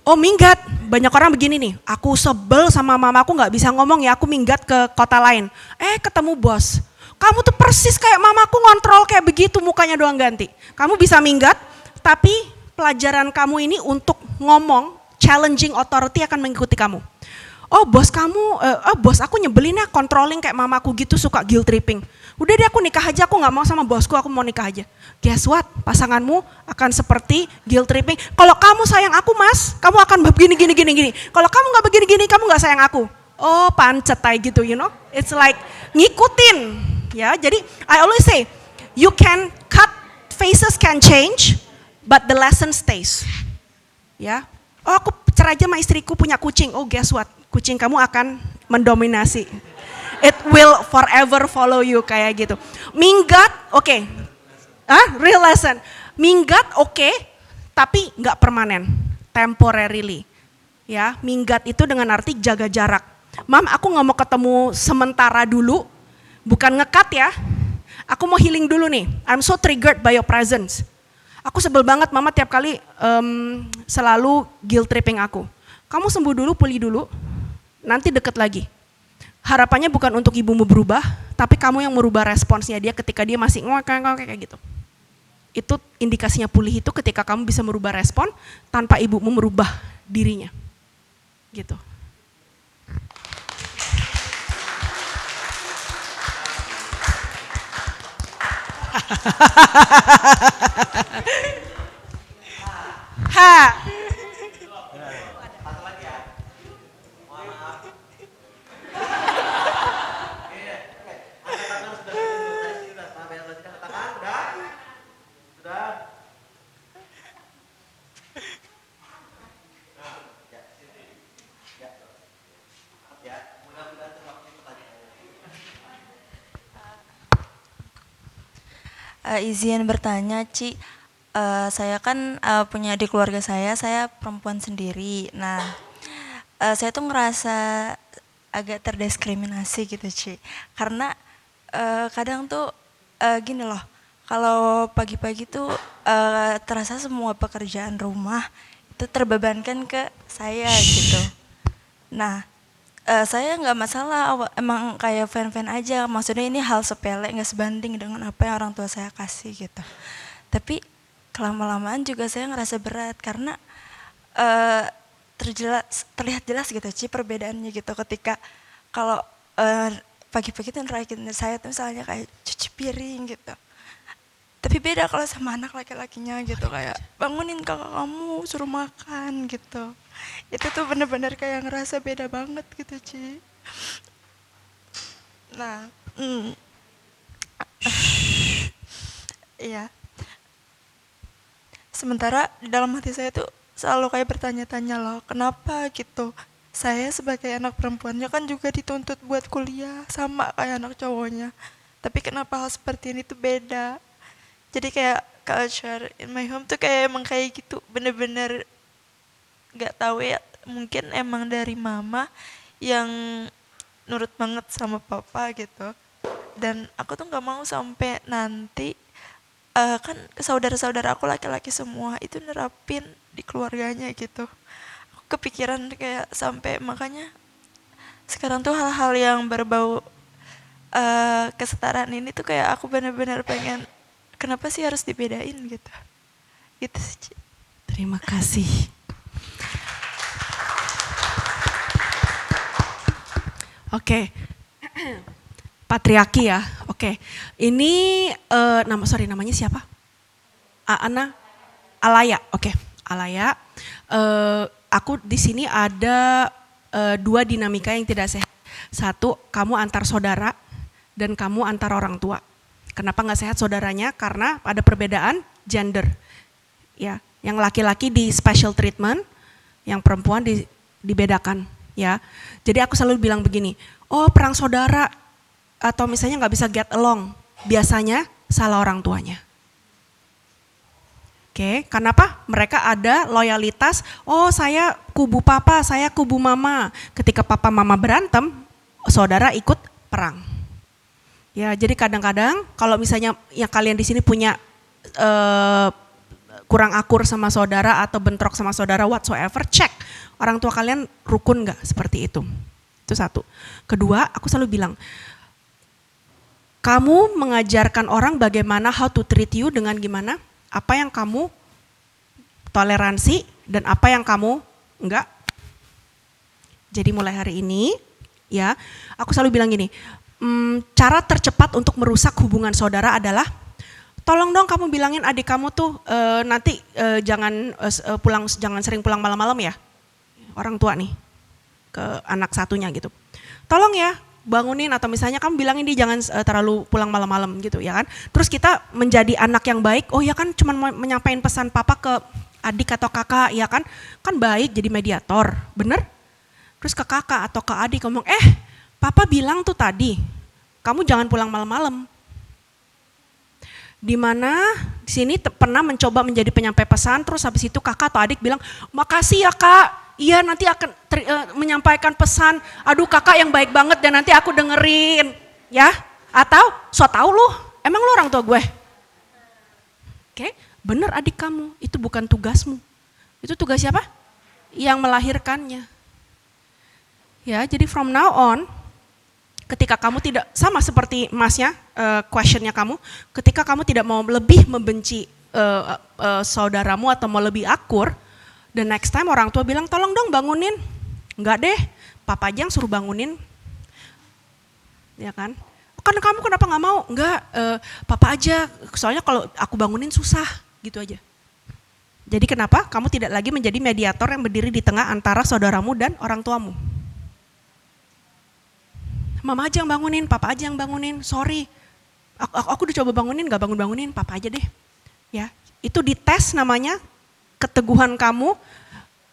Oh minggat, banyak orang begini nih, aku sebel sama mamaku gak bisa ngomong ya, aku minggat ke kota lain. Ketemu bos, kamu tuh persis kayak mamaku ngontrol kayak begitu, mukanya doang ganti. Kamu bisa minggat, tapi pelajaran kamu ini untuk ngomong, challenging authority akan mengikuti kamu. Oh bos bos aku nyebelin ya, controlling kayak mamaku gitu, suka guilt tripping. Udah deh aku nikah aja, aku gak mau sama bosku, aku mau nikah aja. Guess what? Pasanganmu akan seperti guilt tripping. Kalau kamu sayang aku mas, kamu akan begini. Kalau kamu gak begini, kamu gak sayang aku. Oh pancet kayak gitu, you know. It's like ngikutin. Ya, jadi I always say, you can cut, faces can change, but the lesson stays. Ya, oh aku cerai aja sama istriku punya kucing. Oh guess what? Kucing kamu akan mendominasi. It will forever follow you kayak gitu. Minggat, oke. Real lesson. Minggat oke, tapi nggak permanen, temporarily. Ya, minggat itu dengan arti jaga jarak. Mam, aku nggak mau ketemu sementara dulu, bukan ngekat ya. Aku mau healing dulu nih. I'm so triggered by your presence. Aku sebel banget mama tiap kali selalu guilt tripping aku. Kamu sembuh dulu, pulih dulu, nanti deket lagi. Harapannya bukan untuk ibumu berubah, tapi kamu yang merubah responsnya dia ketika dia masih kayak gitu. Itu indikasinya pulih itu ketika kamu bisa merubah respon tanpa ibumu merubah dirinya. Gitu. Ha. Izin bertanya, Ci. Saya kan punya di keluarga saya perempuan sendiri. Nah, saya tuh ngerasa agak terdiskriminasi gitu, Ci. Karena kadang tuh gini loh, kalau pagi-pagi tuh terasa semua pekerjaan rumah itu terbebankan ke saya gitu. Nah, saya nggak masalah, emang kayak fan-fan aja. Maksudnya ini hal sepele, nggak sebanding dengan apa yang orang tua saya kasih gitu. Tapi kelama-lamaan juga saya ngerasa berat karena terlihat jelas gitu Ci perbedaannya gitu. Ketika kalau pagi-pagi tuh nerakin saya tuh misalnya kayak cuci piring gitu. Tapi beda kalau sama anak laki-lakinya gitu, kayak bangunin kakak kamu, suruh makan gitu. Itu tuh bener-bener kayak ngerasa beda banget gitu, Ci. Nah, iya. Sementara di dalam hati saya tuh selalu kayak bertanya-tanya loh, kenapa gitu. Saya sebagai anak perempuannya kan juga dituntut buat kuliah sama kayak anak cowoknya. Tapi kenapa hal seperti ini tuh beda? Jadi kayak culture in my home tuh kayak emang kayak gitu, bener-bener gak tahu ya, mungkin emang dari mama yang nurut banget sama papa gitu. Dan aku tuh gak mau sampai nanti kan saudara-saudara aku laki-laki semua itu nerapin di keluarganya gitu. Aku kepikiran kayak sampai makanya sekarang tuh hal-hal yang berbau kesetaraan ini tuh kayak aku bener-bener pengen, kenapa sih harus dibedain gitu. Gitu sih. Terima kasih. Oke. Patriarki ya. Oke. Ini namanya siapa? Alaya. Oke. Alaya. Aku di sini ada dua dinamika yang tidak sehat. Satu, kamu antar saudara dan kamu antar orang tua. Kenapa nggak sehat saudaranya? Karena ada perbedaan gender, ya. Yang laki-laki di special treatment, yang perempuan dibedakan, ya. Jadi aku selalu bilang begini, oh perang saudara atau misalnya nggak bisa get along, biasanya salah orang tuanya. Oke, kenapa? Mereka ada loyalitas, oh saya kubu papa, saya kubu mama. Ketika papa mama berantem, saudara ikut perang. Ya, jadi kadang-kadang kalau misalnya yang kalian di sini punya kurang akur sama saudara atau bentrok sama saudara whatsoever, cek orang tua kalian rukun nggak seperti itu. Itu satu. Kedua, aku selalu bilang, kamu mengajarkan orang bagaimana how to treat you dengan gimana, apa yang kamu toleransi dan apa yang kamu enggak. Jadi mulai hari ini, ya, aku selalu bilang gini. Cara tercepat untuk merusak hubungan saudara adalah tolong dong kamu bilangin adik kamu tuh nanti jangan sering pulang malam-malam ya, orang tua nih ke anak satunya gitu. Tolong ya bangunin atau misalnya kamu bilangin dia jangan terlalu pulang malam-malam gitu ya kan. Terus kita menjadi anak yang baik, oh ya kan cuma menyampaikan pesan papa ke adik atau kakak ya kan baik jadi mediator, bener? Terus ke kakak atau ke adik ngomong papa bilang tuh tadi, kamu jangan pulang malam-malam. Dimana di sini pernah mencoba menjadi penyampai pesan, terus habis itu kakak atau adik bilang, makasih ya kak, iya nanti akan menyampaikan pesan, aduh kakak yang baik banget dan nanti aku dengerin, ya. Atau, so tau lu, emang lu orang tua gue? Oke, Benar adik kamu, itu bukan tugasmu. Itu tugas siapa? Yang melahirkannya. Ya, jadi from now on, ketika kamu tidak, sama seperti masnya, questionnya kamu, ketika kamu tidak mau lebih membenci saudaramu atau mau lebih akur, the next time orang tua bilang, tolong dong bangunin. Enggak deh, papa aja yang suruh bangunin. Ya kan? Kan kamu kenapa nggak mau? Enggak, papa aja, soalnya kalau aku bangunin susah, gitu aja. Jadi kenapa kamu tidak lagi menjadi mediator yang berdiri di tengah antara saudaramu dan orang tuamu? Mama aja yang bangunin, papa aja yang bangunin, sorry. Aku udah coba bangunin, gak bangun-bangunin, papa aja deh. Ya, itu dites namanya keteguhan kamu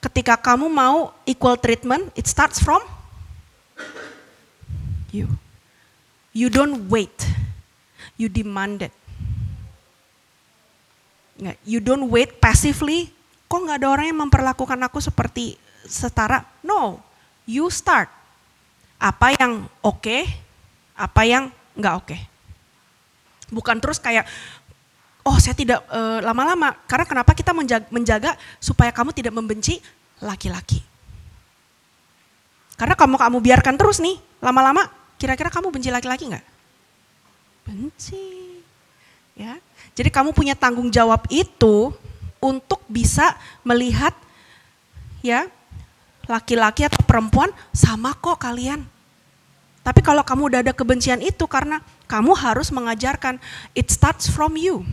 ketika kamu mau equal treatment, it starts from you. You don't wait, you demand it. You don't wait passively, kok gak ada orang yang memperlakukan aku seperti setara? No, you start. Apa yang oke, apa yang gak oke. Bukan terus kayak, oh saya tidak lama-lama, karena kenapa kita menjaga supaya kamu tidak membenci laki-laki. Karena kamu biarkan terus nih, lama-lama kira-kira kamu benci laki-laki nggak? Benci. Ya. Jadi kamu punya tanggung jawab itu untuk bisa melihat ya laki-laki atau perempuan sama kok kalian. Tapi kalau kamu udah ada kebencian itu karena kamu harus mengajarkan, it starts from you.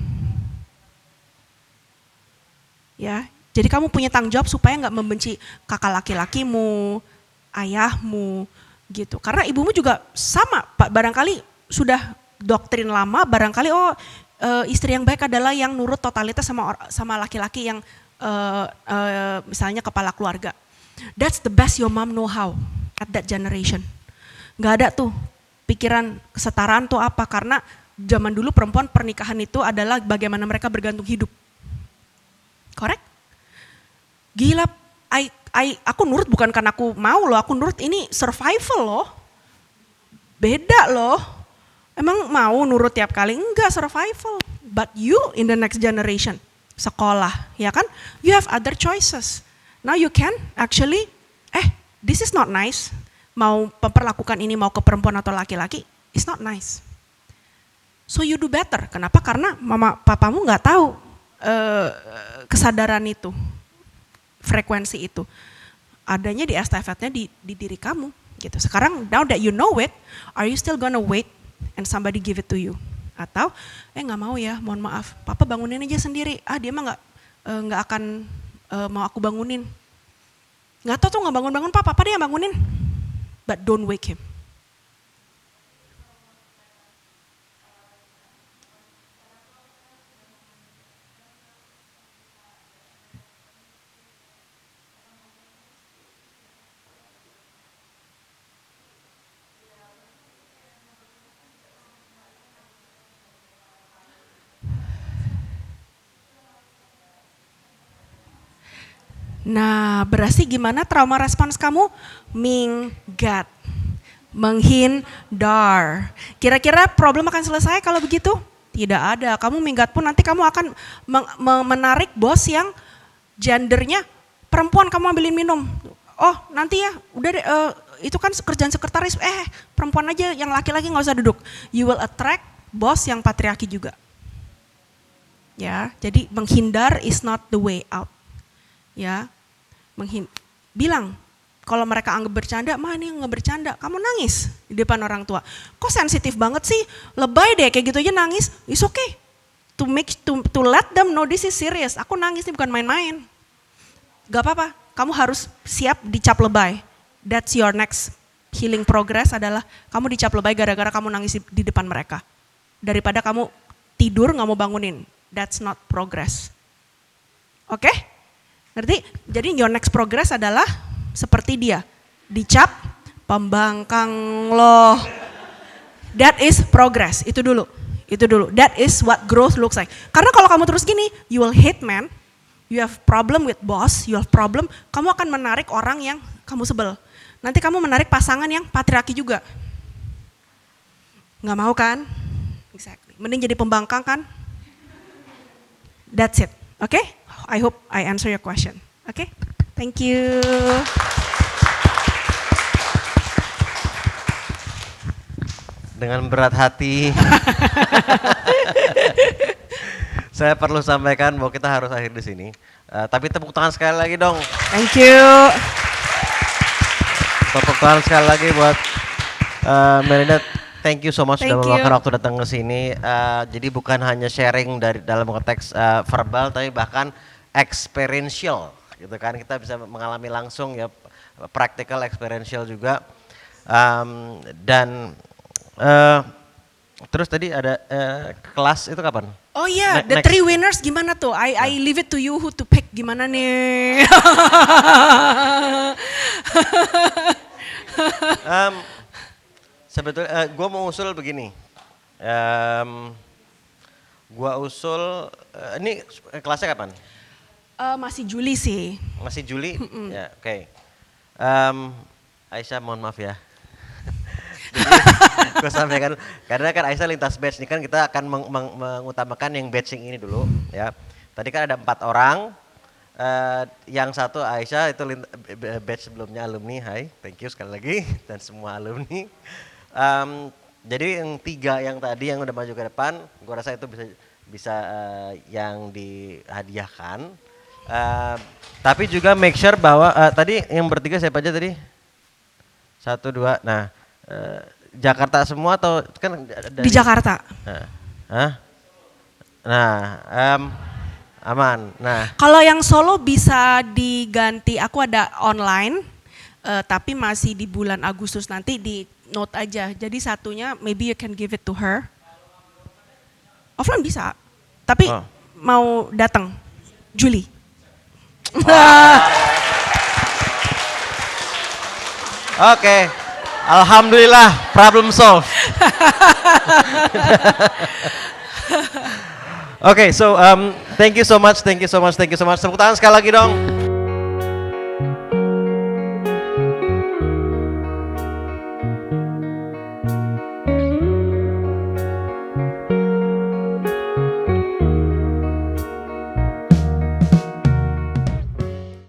Ya, jadi kamu punya tanggung jawab supaya nggak membenci kakak laki-lakimu, ayahmu, gitu. Karena ibumu juga sama, Pak. Barangkali sudah doktrin lama, barangkali istri yang baik adalah yang nurut totalitas sama laki-laki yang misalnya kepala keluarga. That's the best your mom know how at that generation. Gak ada tuh pikiran kesetaraan tuh apa, karena zaman dulu perempuan pernikahan itu adalah bagaimana mereka bergantung hidup. Correct? Gila, aku nurut bukan karena aku mau loh, aku nurut ini survival loh. Beda loh. Emang mau nurut tiap kali? Enggak, survival. But you in the next generation, sekolah, ya kan? You have other choices. Now you can actually, this is not nice. Mau memperlakukan ini mau ke perempuan atau laki-laki, it's not nice. So you do better. Kenapa? Karena mama papamu nggak tahu kesadaran itu, frekuensi itu. Adanya di estafetnya di diri kamu. Gitu. Sekarang now that you know it, are you still gonna wait and somebody give it to you? Atau nggak mau ya, mohon maaf, papa bangunin aja sendiri. Dia mah nggak akan mau aku bangunin. Nggak tahu tuh nggak bangun papa dia yang bangunin. But don't wake him. Nah, berarti gimana trauma respons kamu? Minggat, menghindar. Kira-kira problem akan selesai kalau begitu? Tidak ada. Kamu minggat pun nanti kamu akan menarik bos yang gendernya perempuan, kamu ambilin minum. Oh nanti ya, udah deh, itu kan kerjaan sekretaris, perempuan aja, yang laki-laki nggak usah duduk. You will attract bos yang patriarki juga. Ya, jadi menghindar is not the way out. Ya, bilang kalau mereka anggap bercanda, mah ini nggak bercanda, kamu nangis di depan orang tua. Kok sensitif banget sih, lebay deh kayak gitu aja nangis. It's okay to let them know this is serious. Aku nangis ini bukan main-main. Gak apa-apa, kamu harus siap dicap lebay. That's your next healing progress adalah kamu dicap lebay gara-gara kamu nangis di depan mereka. Daripada kamu tidur nggak mau bangunin, that's not progress. Oke? Ngerti? Jadi your next progress adalah seperti dia, dicap, pembangkang loh. That is progress, itu dulu. That is what growth looks like. Karena kalau kamu terus gini, you will hate man, you have problem with boss, you have problem, kamu akan menarik orang yang kamu sebel. Nanti kamu menarik pasangan yang patriarki juga. Nggak mau kan? Exactly. Mending jadi pembangkang kan? That's it. Okay? I hope I answer your question. Okay? Thank you. Dengan berat hati. Saya perlu sampaikan bahwa kita harus akhir di sini. Tapi tepuk tangan sekali lagi dong. Thank you. Tepuk tangan sekali lagi buat Melinda. Thank you so much sudah Thank meluangkan you. waktu datang ke sini. Jadi bukan hanya sharing dari dalam konteks verbal, tapi bahkan experiential, gitu kan? Kita bisa mengalami langsung ya, practical, experiential juga. Terus tadi ada kelas itu kapan? Oh iya, the Next. 3 winners gimana tuh? I leave it to you who to pick gimana nih. Sebetulnya gue mau usul begini. Gue usul, ini kelasnya kapan? Masih Juli sih. Masih Juli? Ya, oke. Aisyah mohon maaf ya. Gue sampaikan, karena kan Aisyah lintas batch, ini kan kita akan mengutamakan yang batching ini dulu ya. Tadi kan ada 4 orang, yang satu Aisyah itu batch sebelumnya alumni, hai, thank you sekali lagi, dan semua alumni. Jadi yang 3 yang tadi yang udah maju ke depan, gue rasa itu bisa yang dihadiahkan. Tapi juga make sure bahwa tadi yang bertiga siapa aja tadi? 1, 2, nah Jakarta semua atau kan dari, Di Jakarta. Aman. Nah, Kalau yang solo bisa diganti, aku ada online, tapi masih di bulan Agustus nanti di note aja. Jadi satunya maybe you can give it to her. Offline bisa, tapi mau datang Juli. Oke. Alhamdulillah, problem solved. Okay, so thank you so much. Tepuk tangan sekali lagi dong.